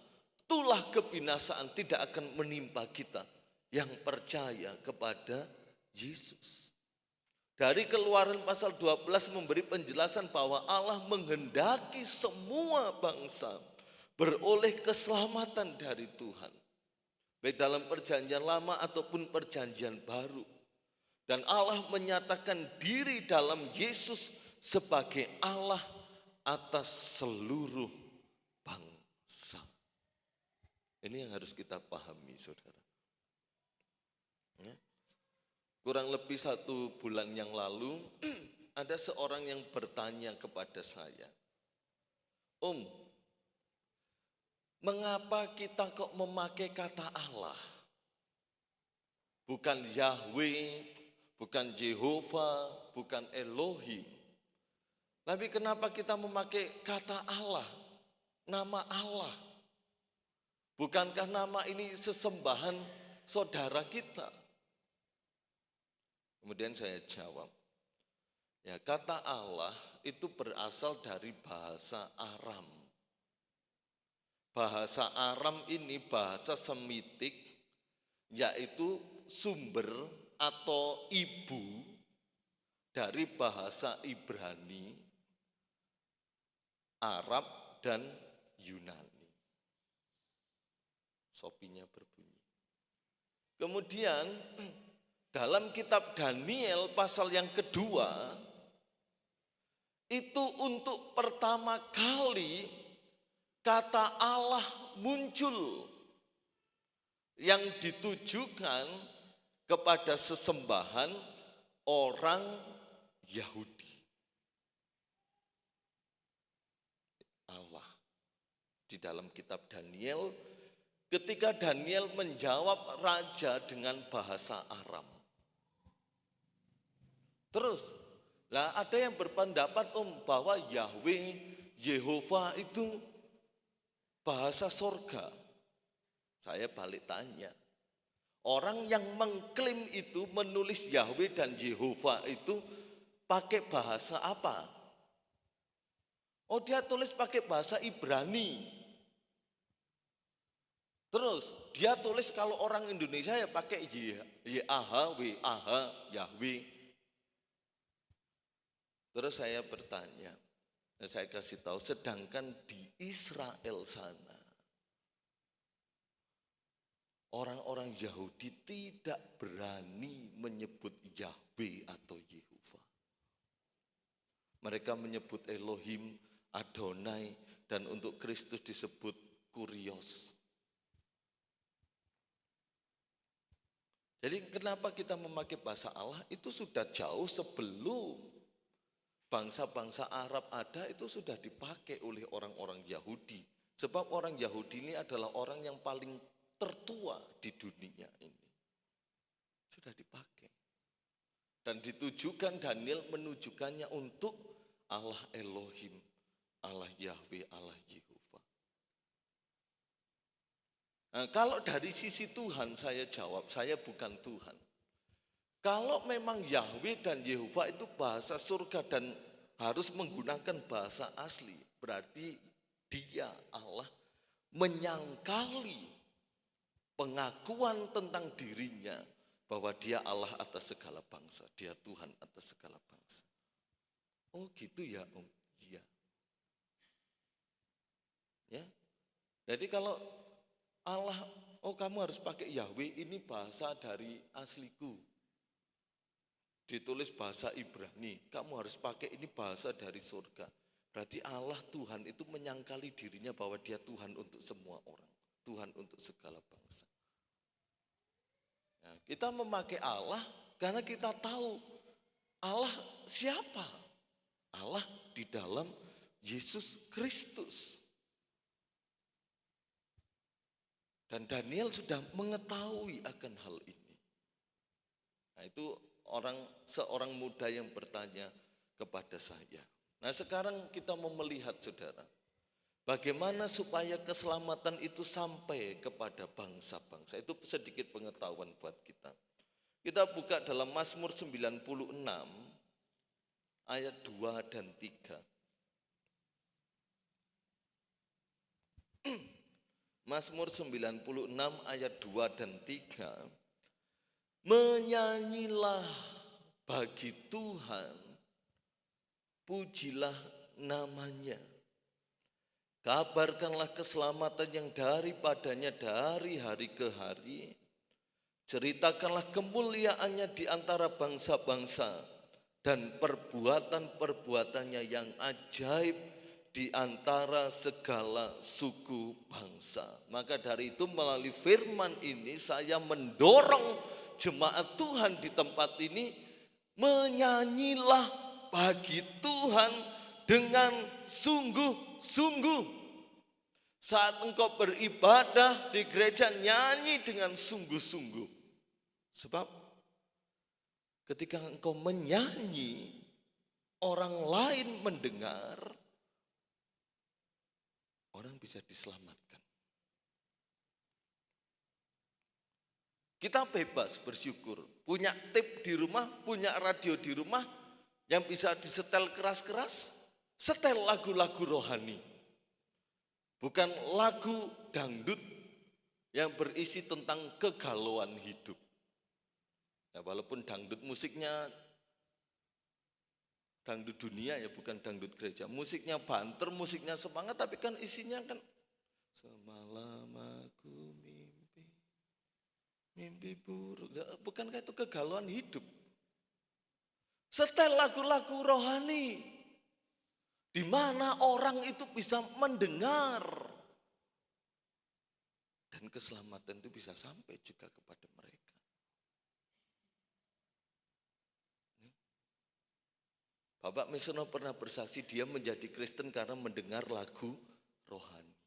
tulah kebinasaan tidak akan menimpa kita yang percaya kepada Yesus. Dari Keluaran pasal 12 memberi penjelasan bahwa Allah menghendaki semua bangsa beroleh keselamatan dari Tuhan. Baik dalam perjanjian lama ataupun perjanjian baru. Dan Allah menyatakan diri dalam Yesus sebagai Allah atas seluruh bangsa. Ini yang harus kita pahami, saudara. Ya. Kurang lebih 1 bulan yang lalu, ada seorang yang bertanya kepada saya, Om, mengapa kita kok memakai kata Allah? Bukan Yahweh, bukan Jehovah, bukan Elohim. Tapi kenapa kita memakai kata Allah, nama Allah? Bukankah nama ini sesembahan saudara kita? Kemudian saya jawab, ya kata Allah itu berasal dari bahasa Aram. Bahasa Aram ini bahasa Semitik, yaitu sumber atau ibu dari bahasa Ibrani, Arab, dan Yunani. Sopinya berbunyi. Kemudian dalam kitab Daniel pasal yang kedua, itu untuk pertama kali kata Allah muncul yang ditujukan kepada sesembahan orang Yahudi. Allah di dalam kitab Daniel, ketika Daniel menjawab raja dengan bahasa Aram. Terus, ada yang berpendapat bahwa Yahweh, Yehovah itu bahasa sorga. Saya balik tanya, orang yang mengklaim itu menulis Yahweh dan Yehovah itu pakai bahasa apa? Oh, dia tulis pakai bahasa Ibrani. Terus dia tulis kalau orang Indonesia ya pakai YAHWH, Yahweh. Terus saya bertanya, saya kasih tahu, sedangkan di Israel sana, orang-orang Yahudi tidak berani menyebut Yahweh atau Yehovah. Mereka menyebut Elohim, Adonai, dan untuk Kristus disebut Kurios. Jadi kenapa kita memakai bahasa Allah? Itu sudah jauh sebelum bangsa-bangsa Arab ada, itu sudah dipakai oleh orang-orang Yahudi. Sebab orang Yahudi ini adalah orang yang paling tertua di dunia ini. Sudah dipakai. Dan ditujukan, Daniel menunjukkannya untuk Allah Elohim, Allah Yahweh, Allah Yehovah. Nah, kalau dari sisi Tuhan saya jawab, saya bukan Tuhan. Kalau memang Yahweh dan Yehovah itu bahasa surga dan harus menggunakan bahasa asli, berarti dia Allah menyangkali pengakuan tentang dirinya bahwa dia Allah atas segala bangsa, dia Tuhan atas segala bangsa. Oh gitu ya Om, iya. Ya, jadi kalau Allah, oh kamu harus pakai Yahweh, ini bahasa dari asliku. Ditulis bahasa Ibrani, kamu harus pakai ini bahasa dari surga. Berarti Allah Tuhan itu menyangkali dirinya bahwa dia Tuhan untuk semua orang. Tuhan untuk segala bangsa. Nah, kita memakai Allah karena kita tahu Allah siapa? Allah di dalam Yesus Kristus. Dan Daniel sudah mengetahui akan hal ini. Nah, itu seorang muda yang bertanya kepada saya. Nah, sekarang kita mau melihat saudara, bagaimana supaya keselamatan itu sampai kepada bangsa-bangsa. Itu sedikit pengetahuan buat kita. Kita buka dalam Mazmur 96 ayat 2 dan 3. Mazmur 96 ayat 2 dan 3. Menyanyilah bagi Tuhan, pujilah namanya. Kabarkanlah keselamatan yang daripadanya dari hari ke hari. Ceritakanlah kemuliaannya di antara bangsa-bangsa dan perbuatan-perbuatannya yang ajaib di antara segala suku bangsa. Maka dari itu melalui firman ini saya mendorong jemaat Tuhan di tempat ini, menyanyilah bagi Tuhan dengan sungguh-sungguh. Saat engkau beribadah di gereja, nyanyi dengan sungguh-sungguh. Sebab ketika engkau menyanyi, orang lain mendengar, orang bisa diselamatkan. Kita bebas bersyukur. Punya tip di rumah, punya radio di rumah, yang bisa disetel keras-keras, setel lagu-lagu rohani. Bukan lagu dangdut yang berisi tentang kegalauan hidup. Ya, walaupun dangdut musiknya dangdut dunia ya, bukan dangdut gereja. Musiknya banter, musiknya semangat, tapi kan isinya kan semalam aku mimpi buruk. Bukankah itu kegalauan hidup? Setel lagu-lagu rohani, di mana orang itu bisa mendengar. Dan keselamatan itu bisa sampai juga kepada mereka. Bapak Misono pernah bersaksi dia menjadi Kristen karena mendengar lagu rohani.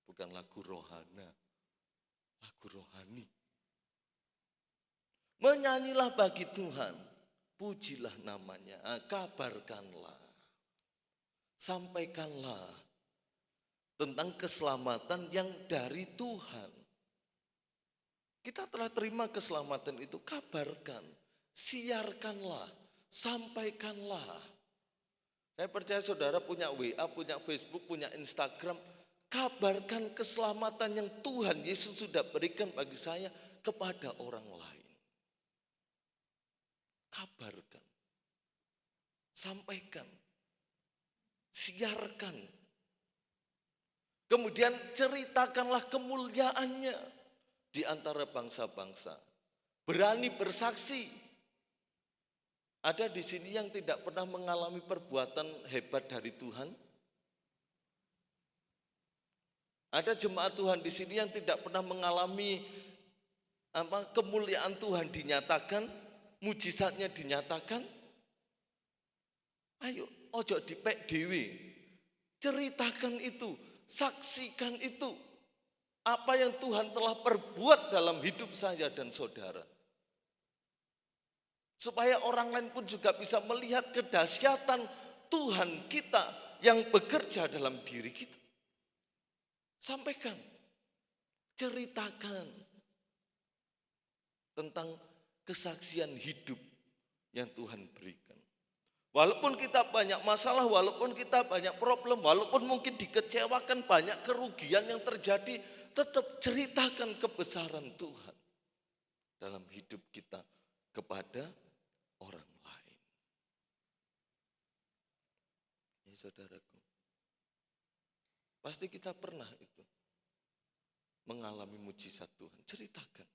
Bukan lagu rohana, lagu rohani. Menyanyilah bagi Tuhan, pujilah namanya, kabarkanlah, sampaikanlah tentang keselamatan yang dari Tuhan. Kita telah terima keselamatan itu, kabarkan, siarkanlah, sampaikanlah. Saya percaya saudara punya WA, punya Facebook, punya Instagram. Kabarkan keselamatan yang Tuhan Yesus sudah berikan bagi saya kepada orang lain. Kabarkan, sampaikan, siarkan. Kemudian ceritakanlah kemuliaannya di antara bangsa-bangsa. Berani bersaksi. Ada di sini yang tidak pernah mengalami perbuatan hebat dari Tuhan? Ada jemaat Tuhan di sini yang tidak pernah mengalami kemuliaan Tuhan dinyatakan, mujizatnya dinyatakan? Ayo, ojo dipek dewe. Ceritakan itu, saksikan itu. Apa yang Tuhan telah perbuat dalam hidup saya dan saudara. Supaya orang lain pun juga bisa melihat kedahsyatan Tuhan kita yang bekerja dalam diri kita. Sampaikan, ceritakan tentang kesaksian hidup yang Tuhan berikan. Walaupun kita banyak masalah, walaupun kita banyak problem, walaupun mungkin dikecewakan, banyak kerugian yang terjadi, tetap ceritakan kebesaran Tuhan dalam hidup kita kepada orang lain. Ya saudaraku, pasti kita pernah itu mengalami mujizat Tuhan. Ceritakan,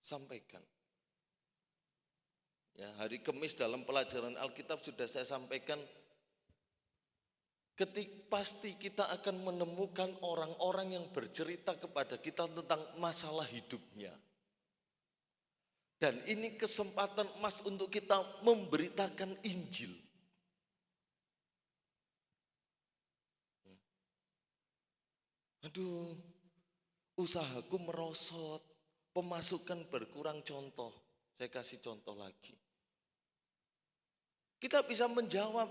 sampaikan. Ya, hari Kamis dalam pelajaran Alkitab sudah saya sampaikan, pasti kita akan menemukan orang-orang yang bercerita kepada kita tentang masalah hidupnya. Dan ini kesempatan emas untuk kita memberitakan Injil. Aduh, usahaku merosot, pemasukan berkurang, contoh. Saya kasih contoh lagi. Kita bisa menjawab,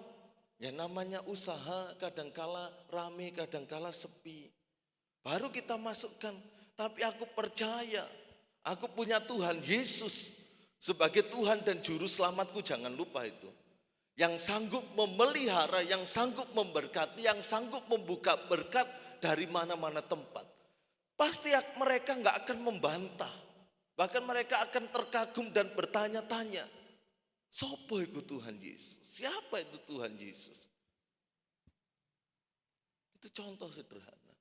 ya namanya usaha kadangkala rame, kadangkala sepi. Baru kita masukkan, tapi aku percaya, aku punya Tuhan Yesus sebagai Tuhan dan Juru Selamatku, jangan lupa itu. Yang sanggup memelihara, yang sanggup memberkati, yang sanggup membuka berkat dari mana-mana tempat. Pasti mereka nggak akan membantah. Bahkan mereka akan terkagum dan bertanya-tanya. Sopo itu Tuhan Yesus? Siapa itu Tuhan Yesus? Itu contoh sederhana.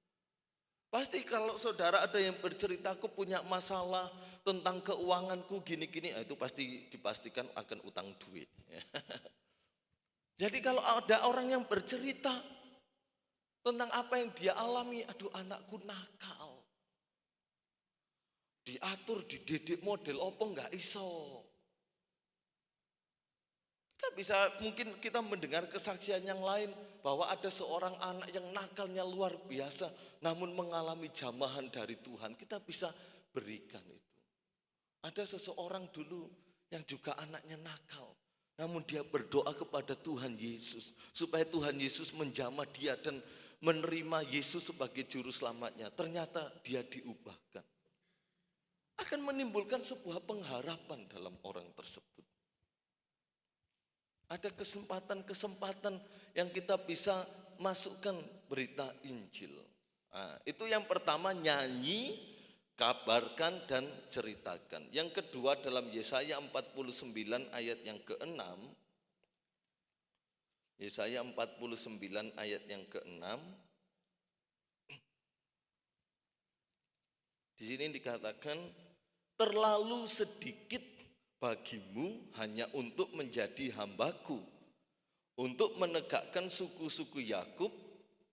Pasti kalau saudara ada yang bercerita, aku punya masalah tentang keuanganku gini-gini, itu pasti dipastikan akan utang duit. Jadi kalau ada orang yang bercerita tentang apa yang dia alami, aduh anakku nakal. Diatur, dididik model opo enggak iso. Kita bisa, mungkin kita mendengar kesaksian yang lain bahwa ada seorang anak yang nakalnya luar biasa namun mengalami jamahan dari Tuhan. Kita bisa berikan itu. Ada seseorang dulu yang juga anaknya nakal, namun dia berdoa kepada Tuhan Yesus supaya Tuhan Yesus menjamah dia dan menerima Yesus sebagai juru selamatnya. Ternyata dia diubahkan. Akan menimbulkan sebuah pengharapan dalam orang tersebut. Ada kesempatan-kesempatan yang kita bisa masukkan berita Injil. Nah, itu yang pertama, nyanyi, kabarkan dan ceritakan. Yang kedua dalam Yesaya 49 ayat yang ke-6. Yesaya 49 ayat yang ke-6. Di sini dikatakan, terlalu sedikit bagimu hanya untuk menjadi hambaku, untuk menegakkan suku-suku Yakub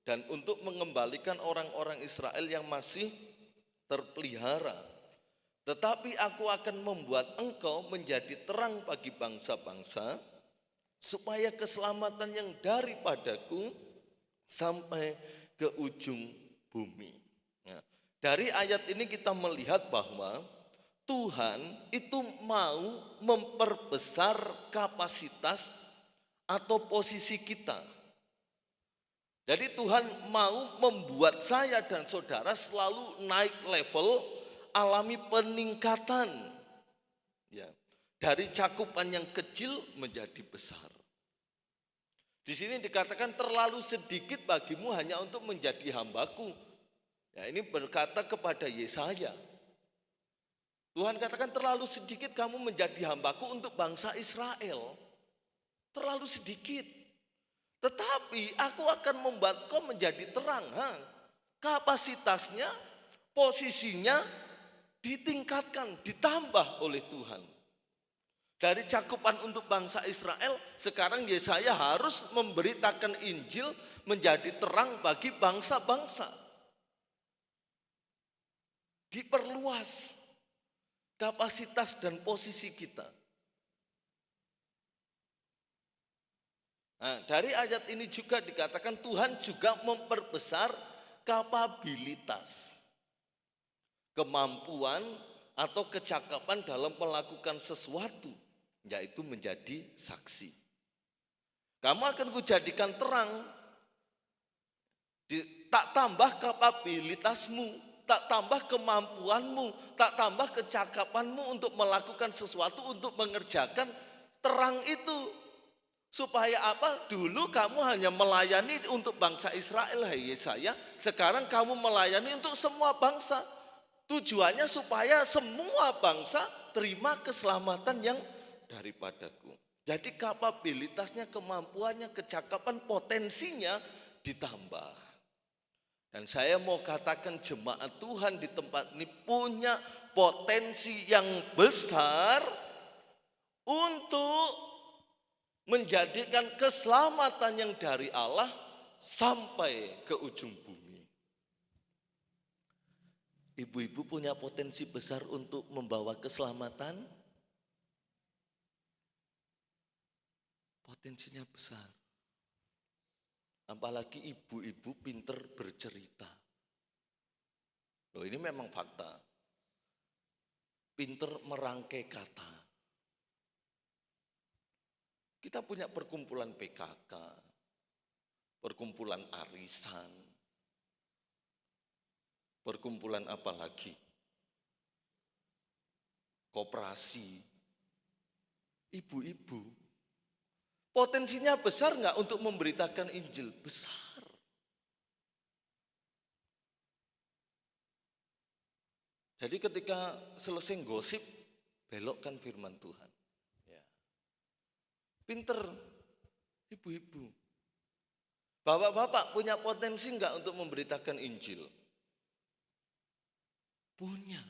dan untuk mengembalikan orang-orang Israel yang masih terpelihara. Tetapi aku akan membuat engkau menjadi terang bagi bangsa-bangsa, supaya keselamatan yang daripadaku sampai ke ujung bumi. Nah, dari ayat ini kita melihat bahwa Tuhan itu mau memperbesar kapasitas atau posisi kita. Jadi Tuhan mau membuat saya dan saudara selalu naik level, alami peningkatan. Ya, dari cakupan yang kecil menjadi besar. Di sini dikatakan terlalu sedikit bagimu hanya untuk menjadi hambaku. Ya, ini berkata kepada Yesaya. Tuhan katakan terlalu sedikit kamu menjadi hambaku untuk bangsa Israel. Terlalu sedikit. Tetapi aku akan membuat kau menjadi terang. Kapasitasnya, posisinya ditingkatkan, ditambah oleh Tuhan. Dari cakupan untuk bangsa Israel, sekarang Yesaya harus memberitakan Injil menjadi terang bagi bangsa-bangsa. Diperluas kapasitas dan posisi kita. Nah, dari ayat ini juga dikatakan Tuhan juga memperbesar kapabilitas, kemampuan atau kecakapan dalam melakukan sesuatu, yaitu menjadi saksi. Kamu akan kujadikan terang, tak tambah kapabilitasmu, tak tambah kemampuanmu, tak tambah kecakapanmu untuk melakukan sesuatu, untuk mengerjakan terang itu. Supaya apa? Dulu kamu hanya melayani untuk bangsa Israel, hai Yesaya. Sekarang kamu melayani untuk semua bangsa. Tujuannya supaya semua bangsa terima keselamatan yang daripadaku. Jadi kapabilitasnya, kemampuannya, kecakapan, potensinya ditambah. Dan saya mau katakan jemaat Tuhan di tempat ini punya potensi yang besar untuk menjadikan keselamatan yang dari Allah sampai ke ujung bumi. Ibu-ibu punya potensi besar untuk membawa keselamatan. Potensinya besar. Apalagi ibu-ibu pinter bercerita. Loh, ini memang fakta. Pinter merangkai kata. Kita punya perkumpulan PKK, perkumpulan arisan, perkumpulan apa lagi? Koperasi. Ibu-ibu. Potensinya besar nggak untuk memberitakan Injil? Besar. Jadi ketika selesai gosip, belokkan firman Tuhan. Ya. Pinter, ibu-ibu. Bapak-bapak punya potensi nggak untuk memberitakan Injil? Punya.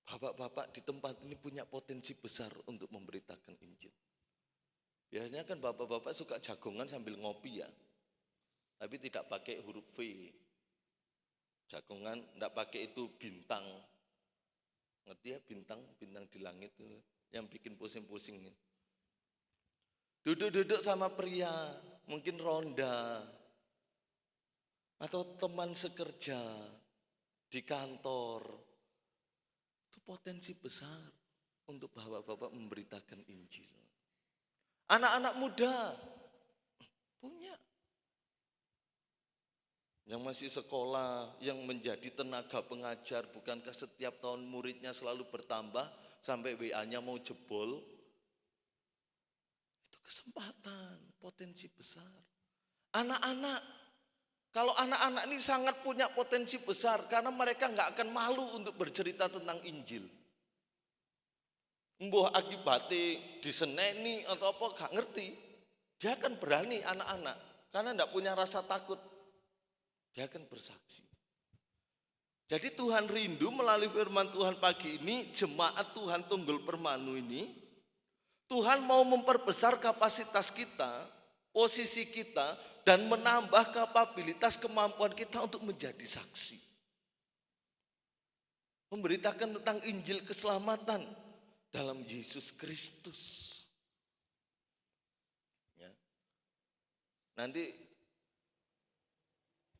Bapak-bapak di tempat ini punya potensi besar untuk memberitakan Injil. Biasanya kan bapak-bapak suka jagongan sambil ngopi ya. Tapi tidak pakai huruf V. Jagongan tidak pakai itu bintang. Ngerti ya bintang? Bintang di langit itu yang bikin pusing-pusing. Duduk-duduk sama pria, mungkin ronda. Atau teman sekerja di kantor. Itu potensi besar untuk bapak-bapak memberitakan Injil. Anak-anak muda punya. Yang masih sekolah, yang menjadi tenaga pengajar, bukankah setiap tahun muridnya selalu bertambah sampai WA-nya mau jebol? Itu kesempatan, potensi besar. Anak-anak, kalau anak-anak ini sangat punya potensi besar karena mereka nggak akan malu untuk bercerita tentang Injil. Mbuh akibatnya diseneni atau apa gak ngerti. Dia akan berani anak-anak karena tidak punya rasa takut. Dia akan bersaksi. Jadi Tuhan rindu melalui firman Tuhan pagi ini, jemaat Tuhan Tunggul Permanu ini, Tuhan mau memperbesar kapasitas kita, posisi kita, dan menambah kapabilitas kemampuan kita untuk menjadi saksi. Memberitakan tentang Injil keselamatan dalam Yesus Kristus. Ya. Nanti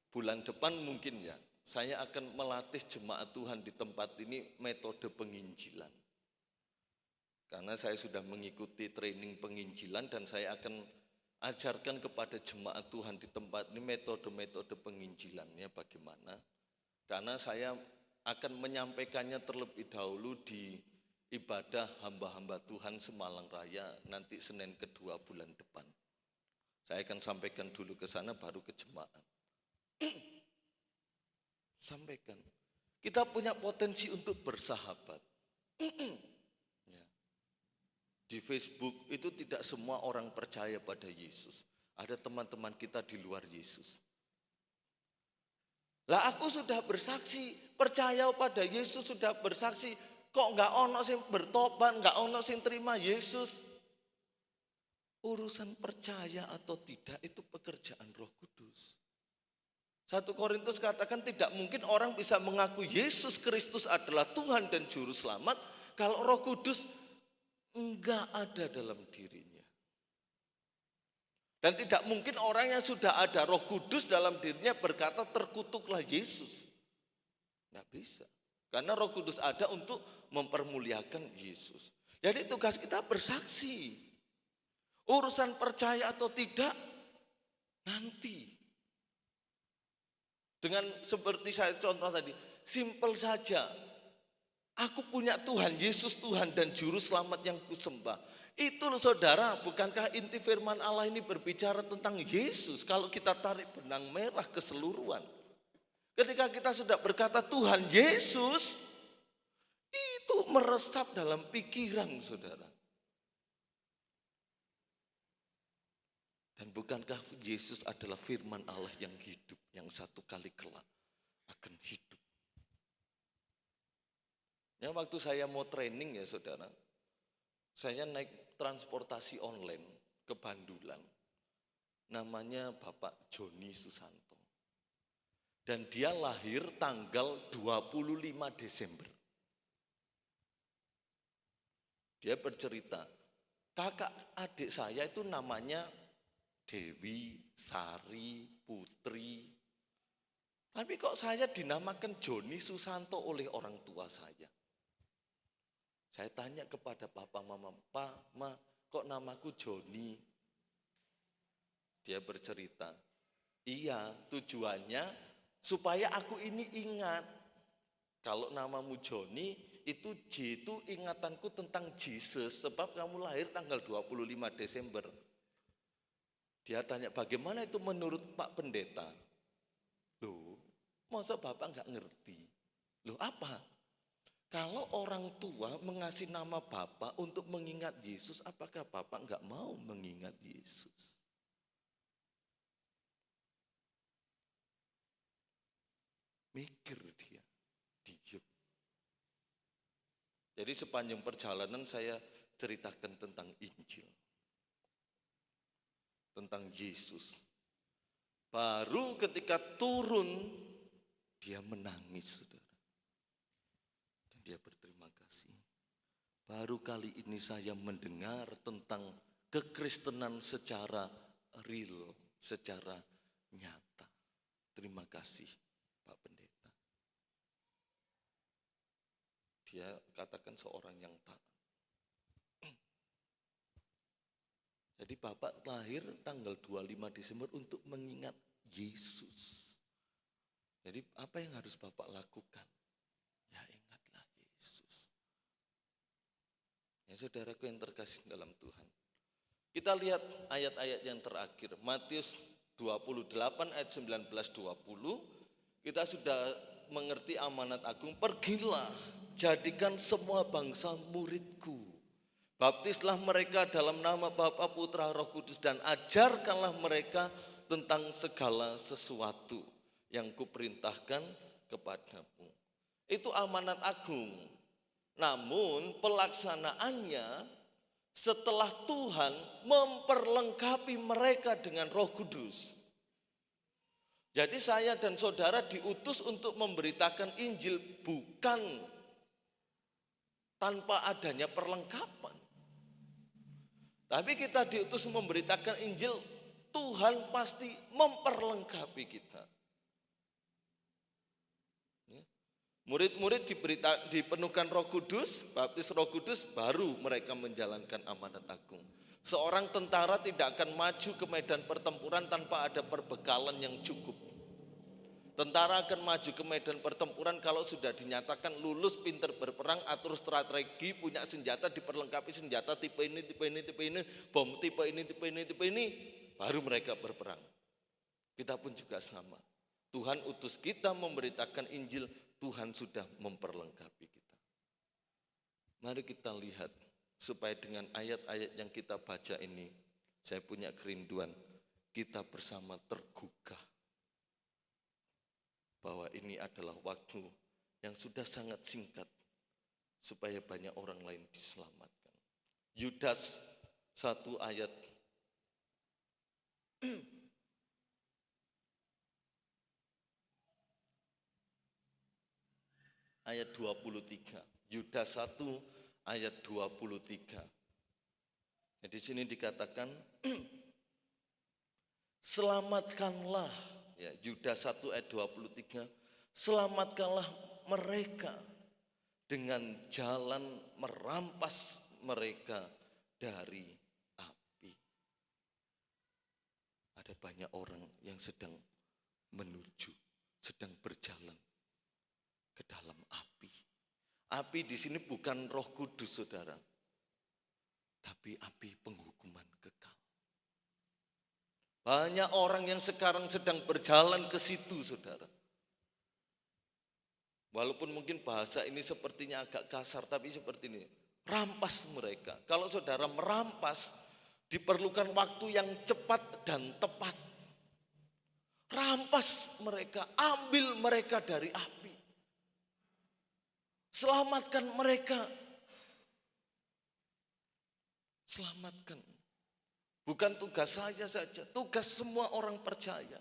bulan depan mungkin ya, saya akan melatih jemaat Tuhan di tempat ini metode penginjilan. Karena saya sudah mengikuti training penginjilan dan saya akan ajarkan kepada jemaat Tuhan di tempat ini metode-metode penginjilannya bagaimana. Karena saya akan menyampaikannya terlebih dahulu di ibadah hamba-hamba Tuhan Semalang Raya nanti Senin kedua bulan depan. Saya akan sampaikan dulu ke sana baru ke jemaat. Sampaikan. Kita punya potensi untuk bersahabat. Ya. Di Facebook itu tidak semua orang percaya pada Yesus. Ada teman-teman kita di luar Yesus. Lah aku sudah bersaksi, percaya pada Yesus, sudah bersaksi. Kok nggak ono sing bertobat, nggak ono sing terima Yesus? Urusan percaya atau tidak itu pekerjaan Roh Kudus. 1 Korintus katakan tidak mungkin orang bisa mengaku Yesus Kristus adalah Tuhan dan Juru Selamat kalau Roh Kudus enggak ada dalam dirinya. Dan tidak mungkin orang yang sudah ada Roh Kudus dalam dirinya berkata terkutuklah Yesus. Nggak bisa. Karena Roh Kudus ada untuk mempermuliakan Yesus. Jadi tugas kita bersaksi. Urusan percaya atau tidak, nanti. Dengan seperti saya contoh tadi, simpel saja. Aku punya Tuhan, Yesus Tuhan dan Juru Selamat yang kusembah. Itu loh saudara, bukankah inti firman Allah ini berbicara tentang Yesus? Kalau kita tarik benang merah keseluruhan. Ketika kita sudah berkata Tuhan Yesus, itu meresap dalam pikiran saudara. Dan bukankah Yesus adalah firman Allah yang hidup, yang satu kali kelak akan hidup. Ya, waktu saya mau training ya saudara, saya naik transportasi online ke Bandulan. Namanya Bapak Joni Susanto. Dan dia lahir tanggal 25 Desember. Dia bercerita, kakak adik saya itu namanya Dewi, Sari, Putri. Tapi kok saya dinamakan Joni Susanto oleh orang tua saya? Saya tanya kepada papa mama, Pak, Ma, kok namaku Joni? Dia bercerita, iya tujuannya supaya aku ini ingat. Kalau namamu Joni, itu J itu ingatanku tentang Jesus, sebab kamu lahir tanggal 25 Desember. Dia tanya, bagaimana itu menurut Pak Pendeta? Loh, masa Bapak nggak ngerti? Loh apa? Kalau orang tua mengasih nama Bapak untuk mengingat Yesus, apakah Bapak nggak mau mengingat Yesus? Mikir dia, diam. Jadi sepanjang perjalanan saya ceritakan tentang Injil. Tentang Yesus. Baru ketika turun, dia menangis, saudara. Dan dia berterima kasih. Baru kali ini saya mendengar tentang kekristenan secara real, secara nyata. Terima kasih, Pak Pendeta. Dia katakan seorang yang taat. Jadi Bapak lahir tanggal 25 Desember untuk mengingat Yesus. Jadi apa yang harus Bapak lakukan? Ya ingatlah Yesus. Ya saudaraku yang terkasih dalam Tuhan. Kita lihat ayat-ayat yang terakhir. Matius 28 ayat 19-20. Kita sudah mengerti amanat agung. Pergilah, jadikan semua bangsa muridku. Baptislah mereka dalam nama Bapa, Putra, Roh Kudus, dan ajarkanlah mereka tentang segala sesuatu yang kuperintahkan kepadamu. Itu amanat agung. Namun pelaksanaannya setelah Tuhan memperlengkapi mereka dengan Roh Kudus. Jadi saya dan saudara diutus untuk memberitakan Injil bukan tanpa adanya perlengkapan. Tapi kita diutus memberitakan Injil, Tuhan pasti memperlengkapi kita. Murid-murid dipenuhkan Roh Kudus, baptis Roh Kudus, baru mereka menjalankan amanat agung. Seorang tentara tidak akan maju ke medan pertempuran tanpa ada perbekalan yang cukup. Tentara akan maju ke medan pertempuran kalau sudah dinyatakan lulus, pinter berperang, atur strategi, punya senjata, diperlengkapi senjata tipe ini, bom tipe ini, baru mereka berperang. Kita pun juga sama. Tuhan utus kita memberitakan Injil, Tuhan sudah memperlengkapi kita. Mari kita lihat, supaya dengan ayat-ayat yang kita baca ini, saya punya kerinduan, kita bersama tergugah. Bahwa ini adalah waktu yang sudah sangat singkat supaya banyak orang lain diselamatkan. Yudas 1 ayat ayat 23. Yudas 1 ayat 23. Di sini dikatakan selamatkanlah, ya, Yudas 1 ayat 23, selamatkanlah mereka dengan jalan merampas mereka dari api. Ada banyak orang yang sedang menuju, sedang berjalan ke dalam api. Api di sini bukan Roh Kudus, saudara. tapi api penghukuman kekal. Banyak orang yang sekarang sedang berjalan ke situ, saudara. Walaupun mungkin bahasa ini sepertinya agak kasar, tapi seperti ini. Rampas mereka. Kalau saudara merampas, diperlukan waktu yang cepat dan tepat. Rampas mereka, ambil mereka dari api. Selamatkan mereka. Selamatkan. Bukan tugas saya saja, tugas semua orang percaya.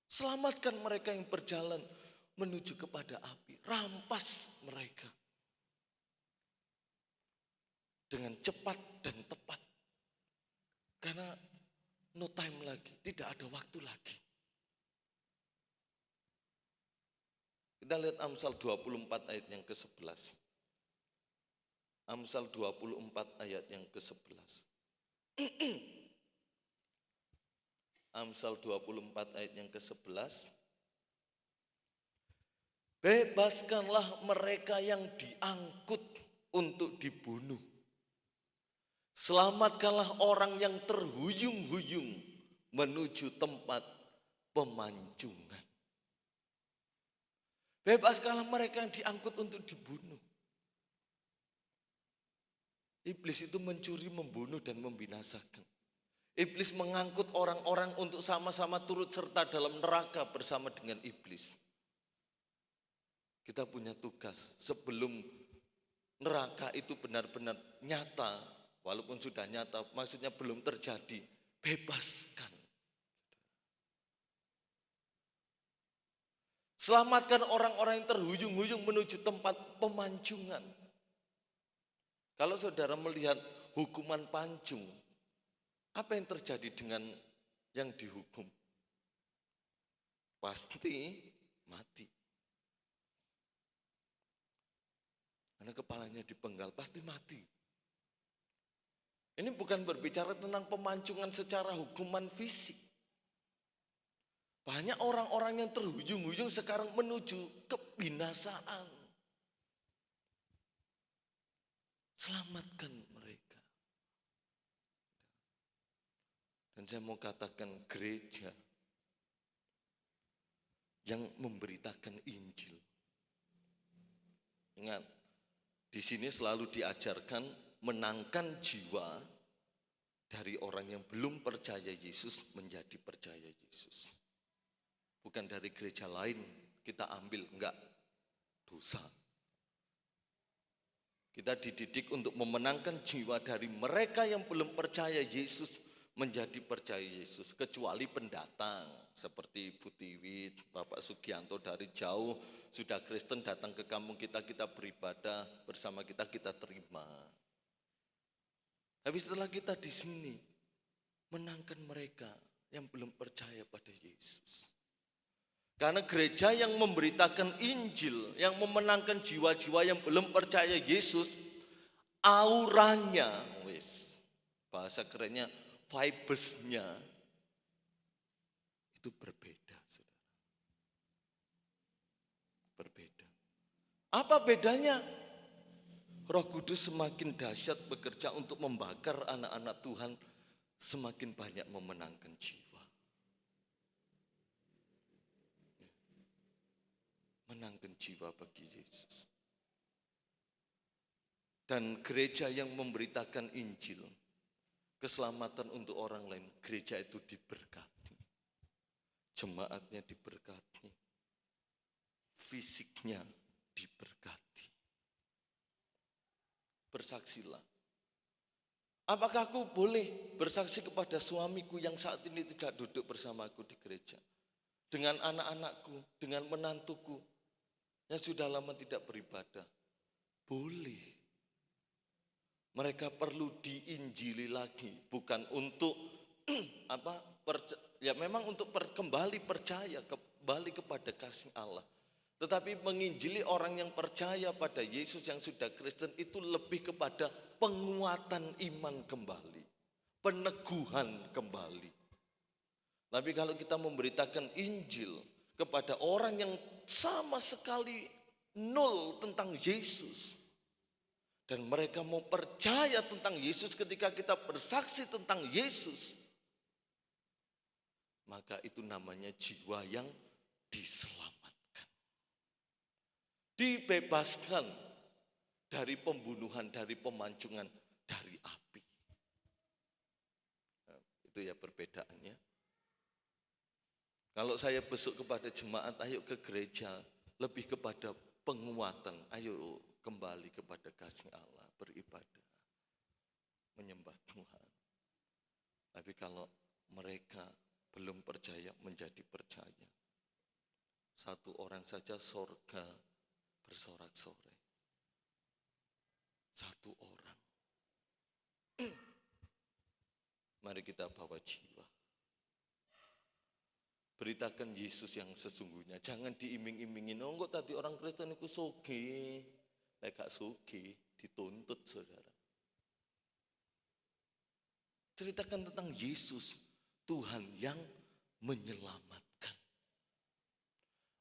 Selamatkan mereka yang berjalan menuju kepada api. Rampas mereka. Dengan cepat dan tepat. Karena no time lagi, tidak ada waktu lagi. Kita lihat Amsal 24 ayat yang ke-11. Amsal 24 ayat yang ke-11. Amsal 24 ayat yang ke-11. Bebaskanlah mereka yang diangkut untuk dibunuh. Selamatkanlah orang yang terhuyung-huyung menuju tempat pemancingan. Bebaskanlah mereka yang diangkut untuk dibunuh. Iblis itu mencuri, membunuh, dan membinasakan. Iblis mengangkut orang-orang untuk sama-sama turut serta dalam neraka bersama dengan iblis. Kita punya tugas sebelum neraka itu benar-benar nyata, walaupun sudah nyata, maksudnya belum terjadi, bebaskan. Selamatkan orang-orang yang terhuyung-huyung menuju tempat pemancingan. Kalau saudara melihat hukuman pancung, apa yang terjadi dengan yang dihukum? Pasti mati. Karena kepalanya dipenggal, pasti mati. Ini bukan berbicara tentang pemancungan secara hukuman fisik. Banyak orang-orang yang terhuyung-huyung sekarang menuju kebinasaan. Selamatkan mereka. Dan saya mau katakan gereja yang memberitakan Injil. Ingat, di sini selalu diajarkan menangkan jiwa dari orang yang belum percaya Yesus menjadi percaya Yesus. Bukan dari gereja lain kita ambil, enggak, dosa. Kita dididik untuk memenangkan jiwa dari mereka yang belum percaya Yesus menjadi percaya Yesus. Kecuali pendatang seperti Bu Tiwi, Bapak Sugianto dari jauh sudah Kristen datang ke kampung kita, kita beribadah bersama kita, kita terima. Tapi setelah kita di sini menangkan mereka yang belum percaya pada Yesus. Karena gereja yang memberitakan Injil, yang memenangkan jiwa-jiwa yang belum percaya Yesus, auranya, bahasa kerennya, vibes-nya, itu berbeda, saudara. Berbeda. Apa bedanya? Roh Kudus semakin dahsyat bekerja untuk membakar anak-anak Tuhan, semakin banyak memenangkan jiwa. Menangkan jiwa bagi Yesus. Dan gereja yang memberitakan Injil, keselamatan untuk orang lain, gereja itu diberkati. Jemaatnya diberkati. Fisiknya diberkati. Bersaksilah. Apakah aku boleh bersaksi kepada suamiku yang saat ini tidak duduk bersamaku di gereja? Dengan anak-anakku, dengan menantuku, yang sudah lama tidak beribadah. Boleh. Mereka perlu diinjili lagi, bukan untuk memang untuk kembali percaya, kembali kepada kasih Allah. Tetapi menginjili orang yang percaya pada Yesus yang sudah Kristen itu lebih kepada penguatan iman kembali, peneguhan kembali. Tapi kalau kita memberitakan Injil kepada orang yang sama sekali nol tentang Yesus, dan mereka mau percaya tentang Yesus ketika kita bersaksi tentang Yesus, maka itu namanya jiwa yang diselamatkan. Dibebaskan dari pembunuhan, dari pemancungan, dari api. Nah, itu ya perbedaannya. Kalau saya besok kepada jemaat, ayo ke gereja, lebih kepada penguatan, ayo kembali kepada kasih Allah, beribadah, menyembah Tuhan. Tapi kalau mereka belum percaya menjadi percaya, satu orang saja sorga bersorak-sorai. Satu orang. Mari kita bawa jiwa. Beritakan Yesus yang sesungguhnya. Jangan diiming-imingin. Oh, kok tadi orang Kristen itu soge. Lek gak soge, dituntut saudara. Ceritakan tentang Yesus, Tuhan yang menyelamatkan.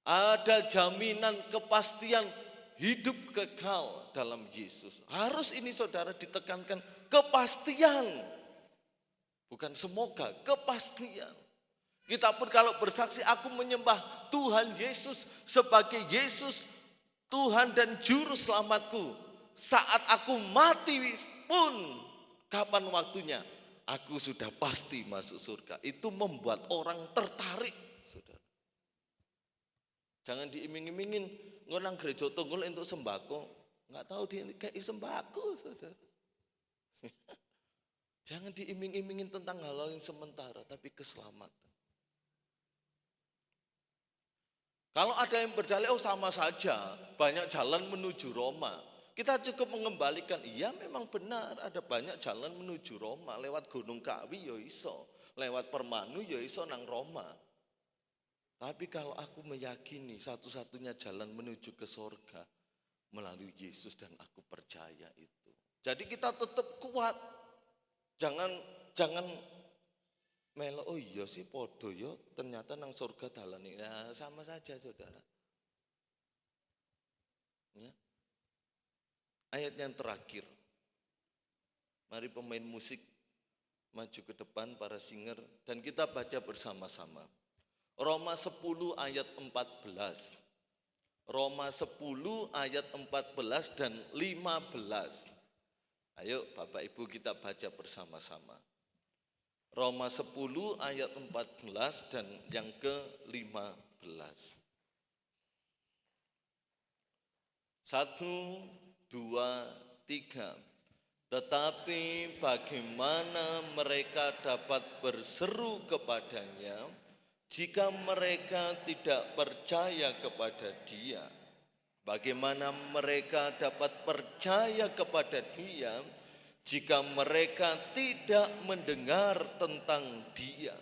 Ada jaminan kepastian hidup kekal dalam Yesus. Harus ini saudara ditekankan, kepastian. Bukan semoga, kepastian. Kita pun kalau bersaksi, aku menyembah Tuhan Yesus sebagai Yesus, Tuhan dan Juru Selamatku. Saat aku mati pun, kapan waktunya, aku sudah pasti masuk surga. Itu membuat orang tertarik, saudara. Jangan diiming-imingin, ngonang gereja tunggul untuk sembako. Nggak tahu dia kayak sembako, saudara. Jangan diiming-imingin tentang hal-hal yang sementara, tapi keselamatan. Kalau ada yang berdalih, oh sama saja, banyak jalan menuju Roma. Kita cukup mengembalikan, iya memang benar, ada banyak jalan menuju Roma. Lewat Gunung Kawi ya iso, lewat Permanu ya iso nang Roma. Tapi kalau aku meyakini satu-satunya jalan menuju ke sorga, melalui Yesus dan aku percaya itu. Jadi kita tetap kuat. Jangan melo, oh iya sih podo yo, ternyata nang surga dalane. Nah, sama saja saudara. Ya. Ayat yang terakhir. Mari pemain musik maju ke depan, para singer, dan kita baca bersama-sama. Roma 10 ayat 14. Roma 10 ayat 14 dan 15. Ayo Bapak Ibu kita baca bersama-sama. Roma 10 ayat 14 dan yang ke-15. 1, 2, 3. Tetapi bagaimana mereka dapat berseru kepadanya jika mereka tidak percaya kepada Dia? Bagaimana mereka dapat percaya kepada Dia jika mereka tidak mendengar tentang Dia?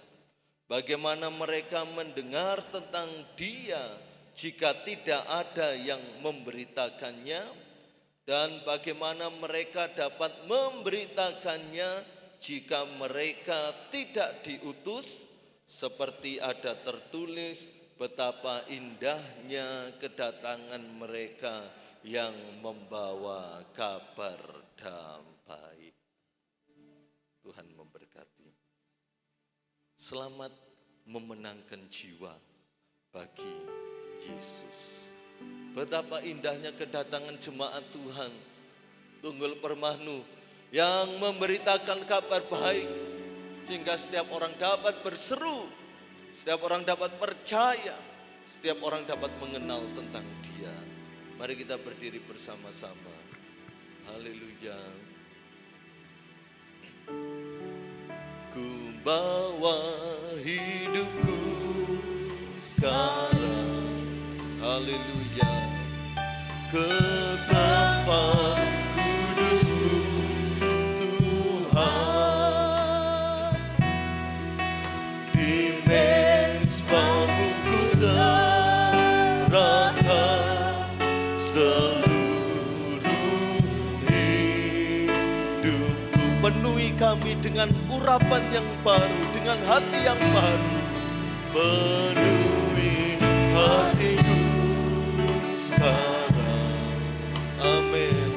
Bagaimana mereka mendengar tentang Dia jika tidak ada yang memberitakannya? Dan bagaimana mereka dapat memberitakannya jika mereka tidak diutus? Seperti ada tertulis, betapa indahnya kedatangan mereka yang membawa kabar damai. Tuhan memberkati. Selamat memenangkan jiwa bagi Yesus. Betapa indahnya kedatangan jemaat Tuhan Tunggul Permanu yang memberitakan kabar baik, sehingga setiap orang dapat berseru, setiap orang dapat percaya, setiap orang dapat mengenal tentang Dia. Mari kita berdiri bersama-sama. Haleluya. Ku bawa hidupku sekarang, haleluya, ke tempat kudus-Mu Tuhan. Di mezbamu ku serahkan seluruh hidupku. Penuhi kami dengan urapan yang baru, dengan hati yang baru. Penuhi hatiku sekarang, amin.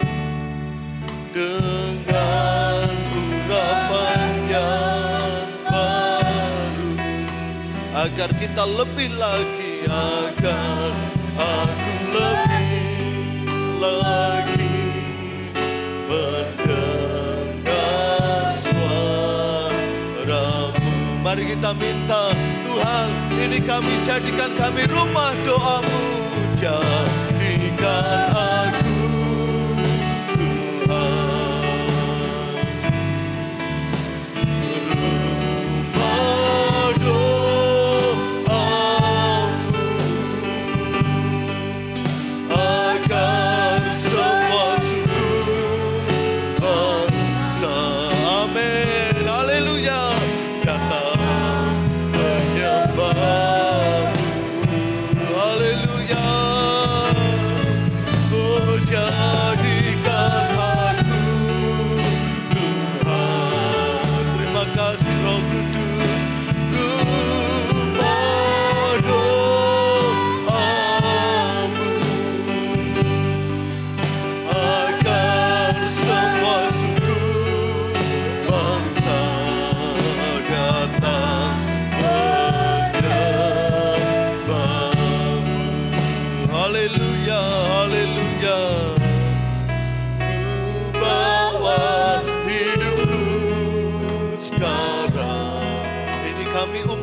agar kita lebih lagi, agar aku lebih lagi mendengar suara-Mu. Mari kita minta, Tuhan, ini kami jadikan kami rumah doa-Mu, jadikan aku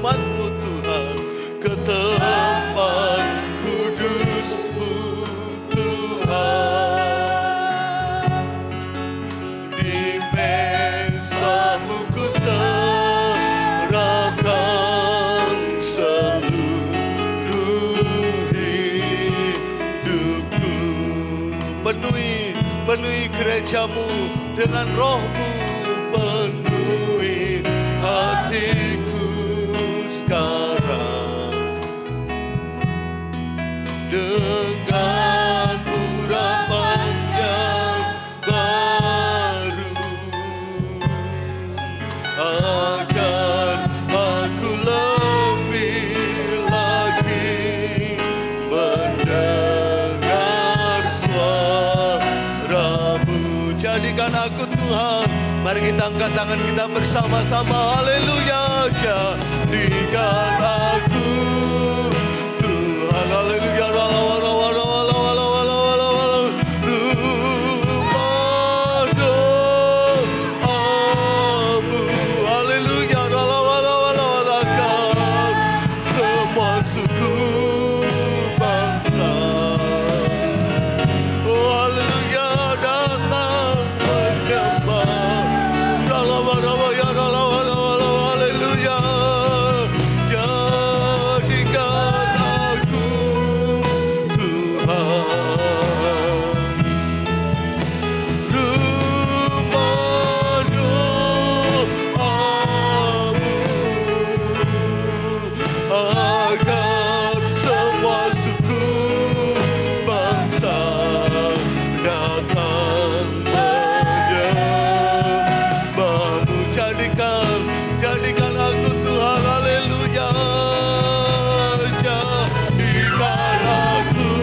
umat-Mu Tuhan, ke tempat kudus-Mu Tuhan. Di pesta-Mu ku serahkan seluruh hidupku. Penuhi gereja-Mu dengan roh-Mu, penuhi hatiku sekarang dengan urapan yang baru, agar aku lebih lagi mendengar suara-Mu. Jadikan aku Tuhan. Mari kita angkat tangan kita bersama-sama. Haleluya. Jadikan aku Tuhan. Haleluya. Rumah doa-Mu. Haleluya. Semua suku bangsa, oh haleluya, datang menyembah. Haleluya. Jadikan aku Tuhan. Rumah doa-Mu, agar semua suku bangsa datang menyembah-Mu. Jadikan aku Tuhan. Haleluya. Jadikan aku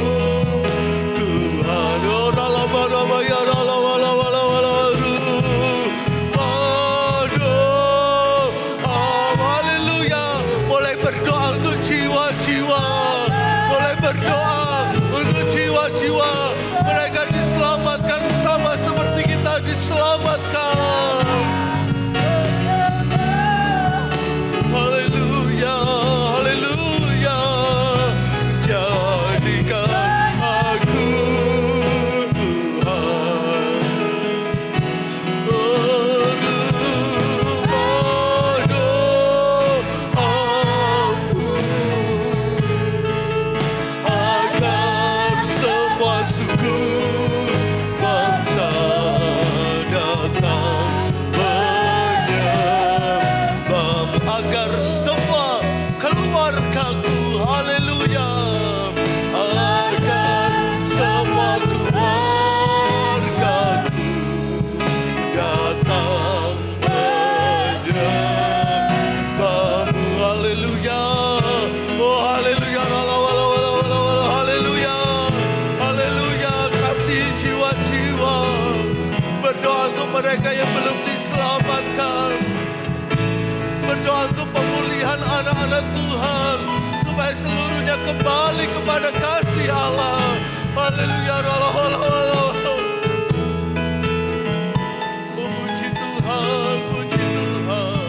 Tuhan. Oh rala-rala ya rala-rala haleluya. Mulai berdoa untuk jiwa-jiwa. Mulai berdoa untuk jiwa-jiwa. Mereka diselamatkan sama seperti kita diselamatkan. Haleluya, haleluya. Jadikan aku Tuhan. Rumah doa-Mu, agar semua suku bangsa datang menyembah-Mu, agar semua keluargaku, haleluya, agar semua keluargaku datang menyembah-Mu, haleluya. Oh haleluya, haleluya, haleluya. Kasih jiwa-jiwa. Berdoa untuk mereka yang belum diselamatkan. Berdoa untuk pemulihan anak-anak Tuhan. dunia seluruhnya kembali kepada kasih Allah. Haleluya. Puji Tuhan, puji Tuhan,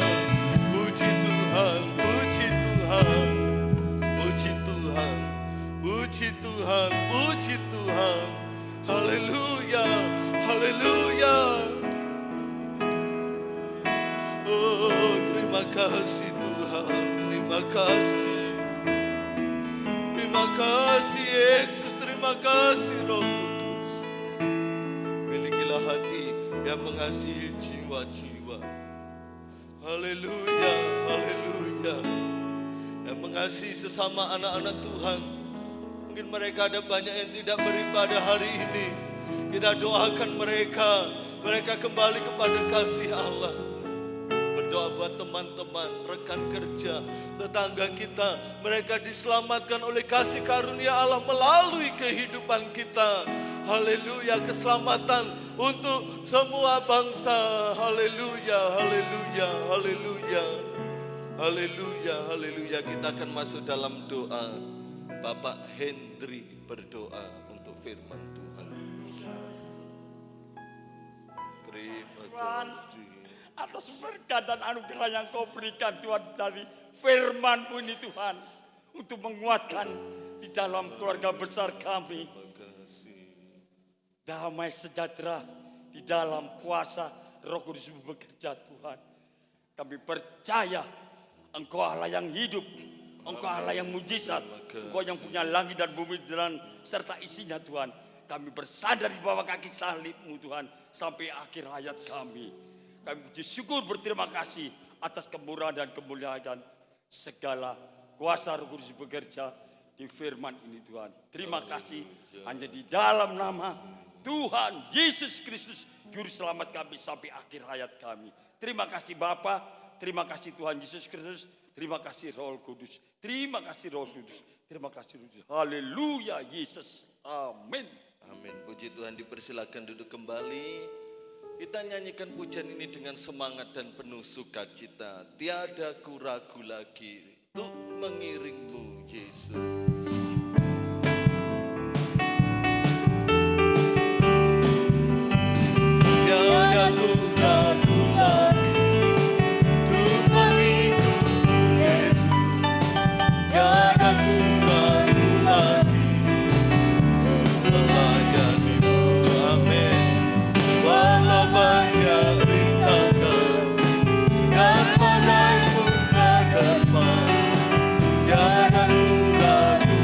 puji Tuhan, puji Tuhan, puji Tuhan, puji Tuhan, puji Tuhan. Haleluya, haleluya. Oh, terima kasih Tuhan, terima kasih. Terima kasih Yesus, terima kasih Roh Kudus. Milikilah hati yang mengasihi jiwa-jiwa. Haleluya, haleluya. Yang mengasihi sesama anak-anak Tuhan. Mungkin mereka ada banyak yang tidak beribadah hari ini. Kita doakan mereka kembali kepada kasih Allah. Berdoa buat teman-teman, rekan kerja, tetangga kita. Mereka diselamatkan oleh kasih karunia Allah melalui kehidupan kita. Haleluya, keselamatan untuk semua bangsa. Haleluya, haleluya, haleluya. Haleluya, haleluya. Kita akan masuk dalam doa. Bapak Hendri berdoa untuk firman Tuhan. Terima kasih atas berkat dan anugerah yang kau berikan Tuhan dari firman-Mu ini Tuhan. Untuk menguatkan di dalam keluarga besar kami. Damai sejahtera di dalam kuasa Roh Kudus bekerja Tuhan. Kami percaya Engkau Allah yang hidup. Engkau Allah yang mujizat. Engkau yang punya langit dan bumi dan serta isinya Tuhan. Kami bersandar di bawah kaki salib-Mu Tuhan. Sampai akhir hayat kami. Kami puji syukur berterima kasih atas kemurahan dan kemuliaan segala kuasa Roh Kudus bekerja di firman ini Tuhan. Terima kasih hanya di dalam nama Tuhan Yesus Kristus Juru Selamat kami sampai akhir hayat kami. Terima kasih Bapa, terima kasih Tuhan Yesus Kristus, terima kasih Roh Kudus, terima kasih Roh Kudus, terima kasih Roh Kudus. Haleluya Yesus, amin. Amin. Puji Tuhan, dipersilakan duduk kembali. Kita nyanyikan pujian ini dengan semangat dan penuh sukacita. Tiada ku ragu lagi untuk mengiringmu Yesus. Tiada ku ragu lagi untuk mengikutmu Yesus. Tiada ku ragu lagi untuk melayanimu. Amin. Walau banyak rintangan dan badai pun ada depan, tiada ku ragu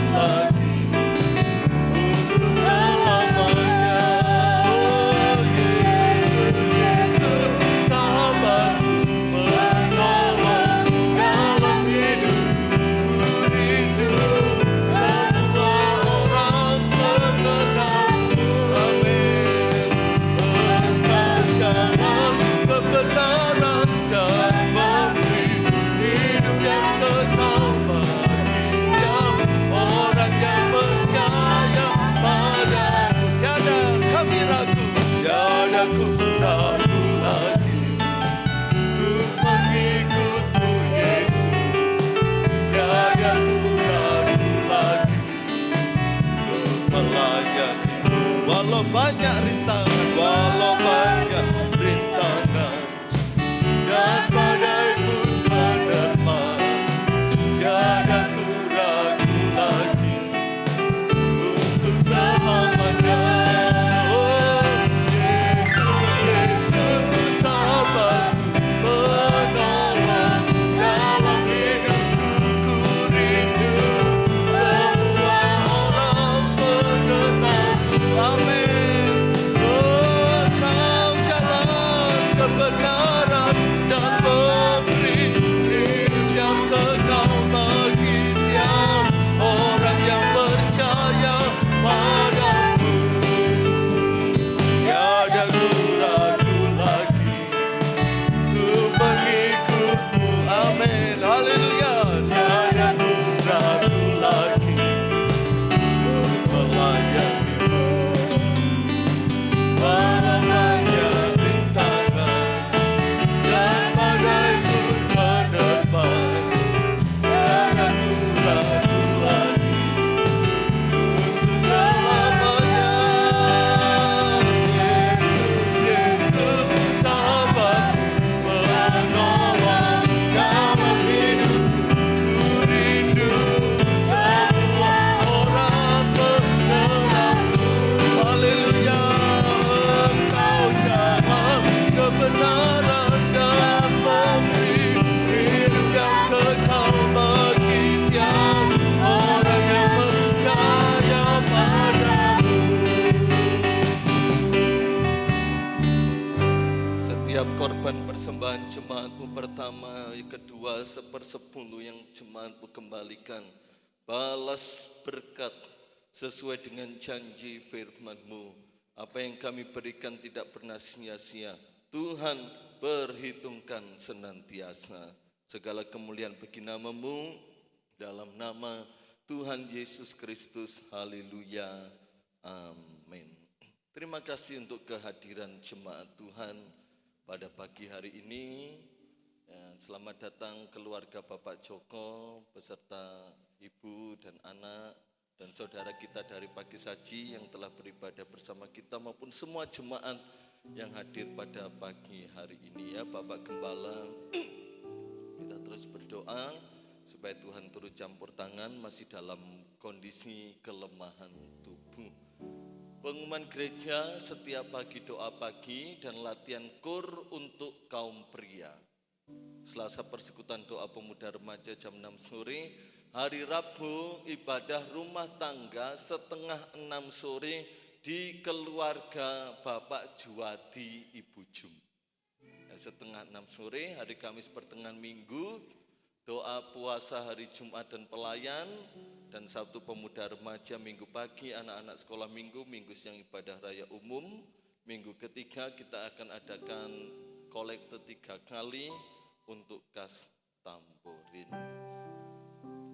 kedua 1/10 yang jemaatmu kembalikan. Balas berkat sesuai dengan janji firman-Mu. Apa yang kami berikan tidak pernah sia-sia. Tuhan perhitungkan senantiasa. Segala kemuliaan bagi nama-Mu, dalam nama Tuhan Yesus Kristus. Haleluya. Amin. Terima kasih untuk kehadiran jemaat Tuhan pada pagi hari ini. Selamat datang keluarga Bapak Joko beserta ibu dan anak dan saudara kita dari Pagi Saji yang telah beribadah bersama kita maupun semua jemaat yang hadir pada pagi hari ini ya. Bapak Gembala, kita terus berdoa supaya Tuhan turut campur tangan masih dalam kondisi kelemahan tubuh. Pengumuman gereja setiap pagi doa pagi dan latihan kur untuk kaum pria. Selasa persekutuan doa pemuda remaja jam 6 sore. Hari Rabu ibadah rumah tangga setengah 6 sore di keluarga Bapak Juwadi Ibu Jum. Setengah 6 sore. Hari Kamis pertengahan minggu doa puasa hari Jumat dan pelayan. Dan Sabtu pemuda remaja minggu pagi, anak-anak sekolah minggu siang ibadah raya umum. Minggu ketiga kita akan adakan kolekte 3 kali untuk kas tamborin.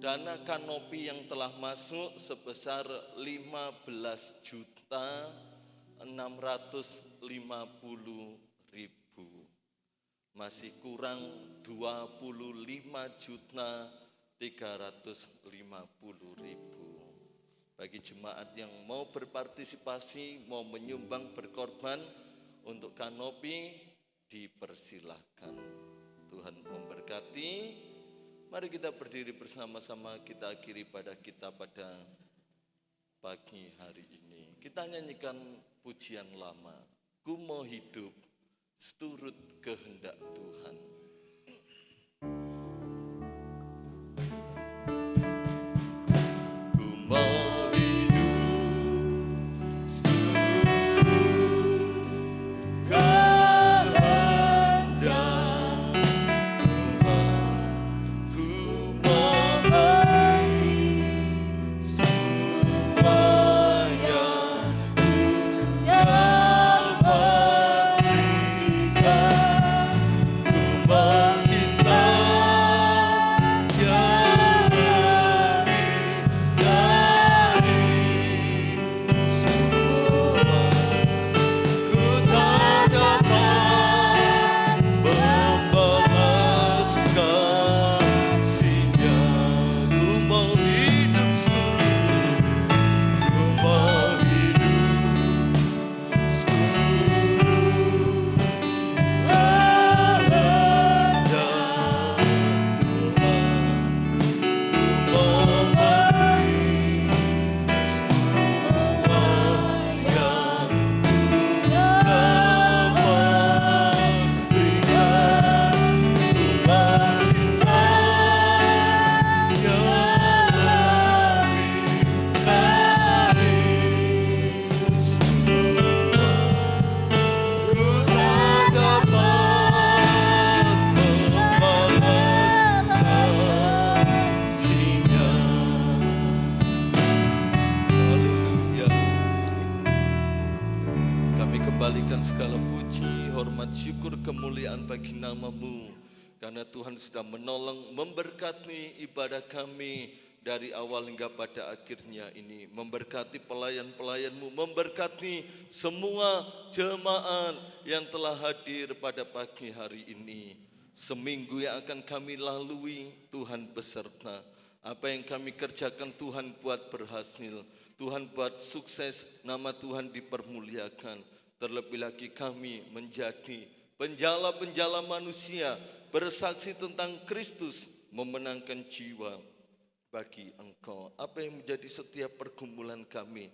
Dana kanopi yang telah masuk sebesar 15.650.000. Masih kurang 25.350.000. Bagi jemaat yang mau berpartisipasi, mau menyumbang, berkorban untuk kanopi, dipersilahkan. Tuhan memberkati. Mari kita berdiri bersama-sama, kita akhiri pada kita pada pagi hari ini. Kita nyanyikan pujian lama, Ku mau hidup seturut kehendak Tuhan. Ku mau hidup seturut kehendak segala puji, hormat, syukur, kemuliaan bagi nama-Mu. Karena Tuhan sudah menolong, memberkati ibadah kami dari awal hingga pada akhirnya ini. Memberkati pelayan-pelayan-Mu, memberkati semua jemaat yang telah hadir pada pagi hari ini. Seminggu yang akan kami lalui, Tuhan beserta. Apa yang kami kerjakan Tuhan buat berhasil, Tuhan buat sukses, nama Tuhan dipermuliakan. Terlebih lagi kami menjadi penjala-penjala manusia, bersaksi tentang Kristus, memenangkan jiwa bagi Engkau. Apa yang menjadi setiap pergumulan kami,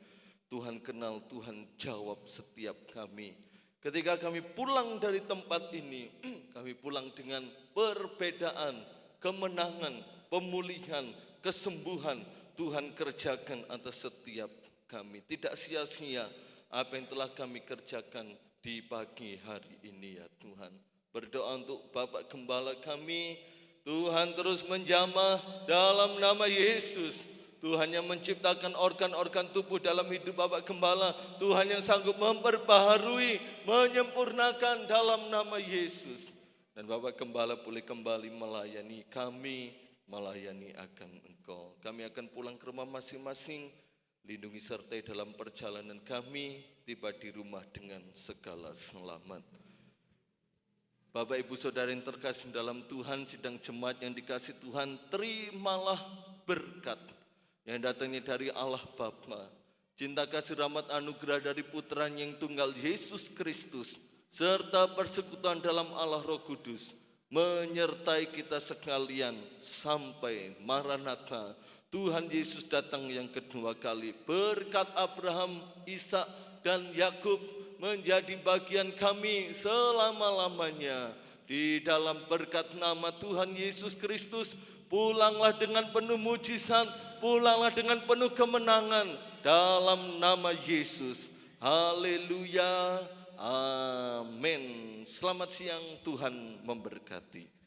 Tuhan kenal, Tuhan jawab setiap kami. Ketika kami pulang dari tempat ini, kami pulang dengan perbedaan, kemenangan, pemulihan, kesembuhan. Tuhan kerjakan atas setiap kami. Tidak sia-sia apa yang telah kami kerjakan di pagi hari ini ya Tuhan. Berdoa untuk Bapak Gembala kami Tuhan terus menjamah dalam nama Yesus. Tuhan yang menciptakan organ-organ tubuh dalam hidup Bapak Gembala. Tuhan yang sanggup memperbaharui, menyempurnakan dalam nama Yesus. Dan Bapak Gembala boleh kembali melayani kami, melayani akan Engkau. Kami akan pulang ke rumah masing-masing. Lindungi sertai dalam perjalanan kami, tiba di rumah dengan segala selamat. Bapak Ibu Saudara yang terkasih dalam Tuhan, sidang jemaat yang dikasih Tuhan, terimalah berkat yang datangnya dari Allah Bapa, cinta kasih rahmat anugerah dari Putranya yang tunggal Yesus Kristus, serta persekutuan dalam Allah Roh Kudus, menyertai kita sekalian sampai Maranatha, Tuhan Yesus datang yang kedua kali. Berkat Abraham, Ishak, dan Yakub menjadi bagian kami selama-lamanya. Di dalam berkat nama Tuhan Yesus Kristus, pulanglah dengan penuh mujizat, pulanglah dengan penuh kemenangan dalam nama Yesus. Haleluya, amin. Selamat siang, Tuhan memberkati.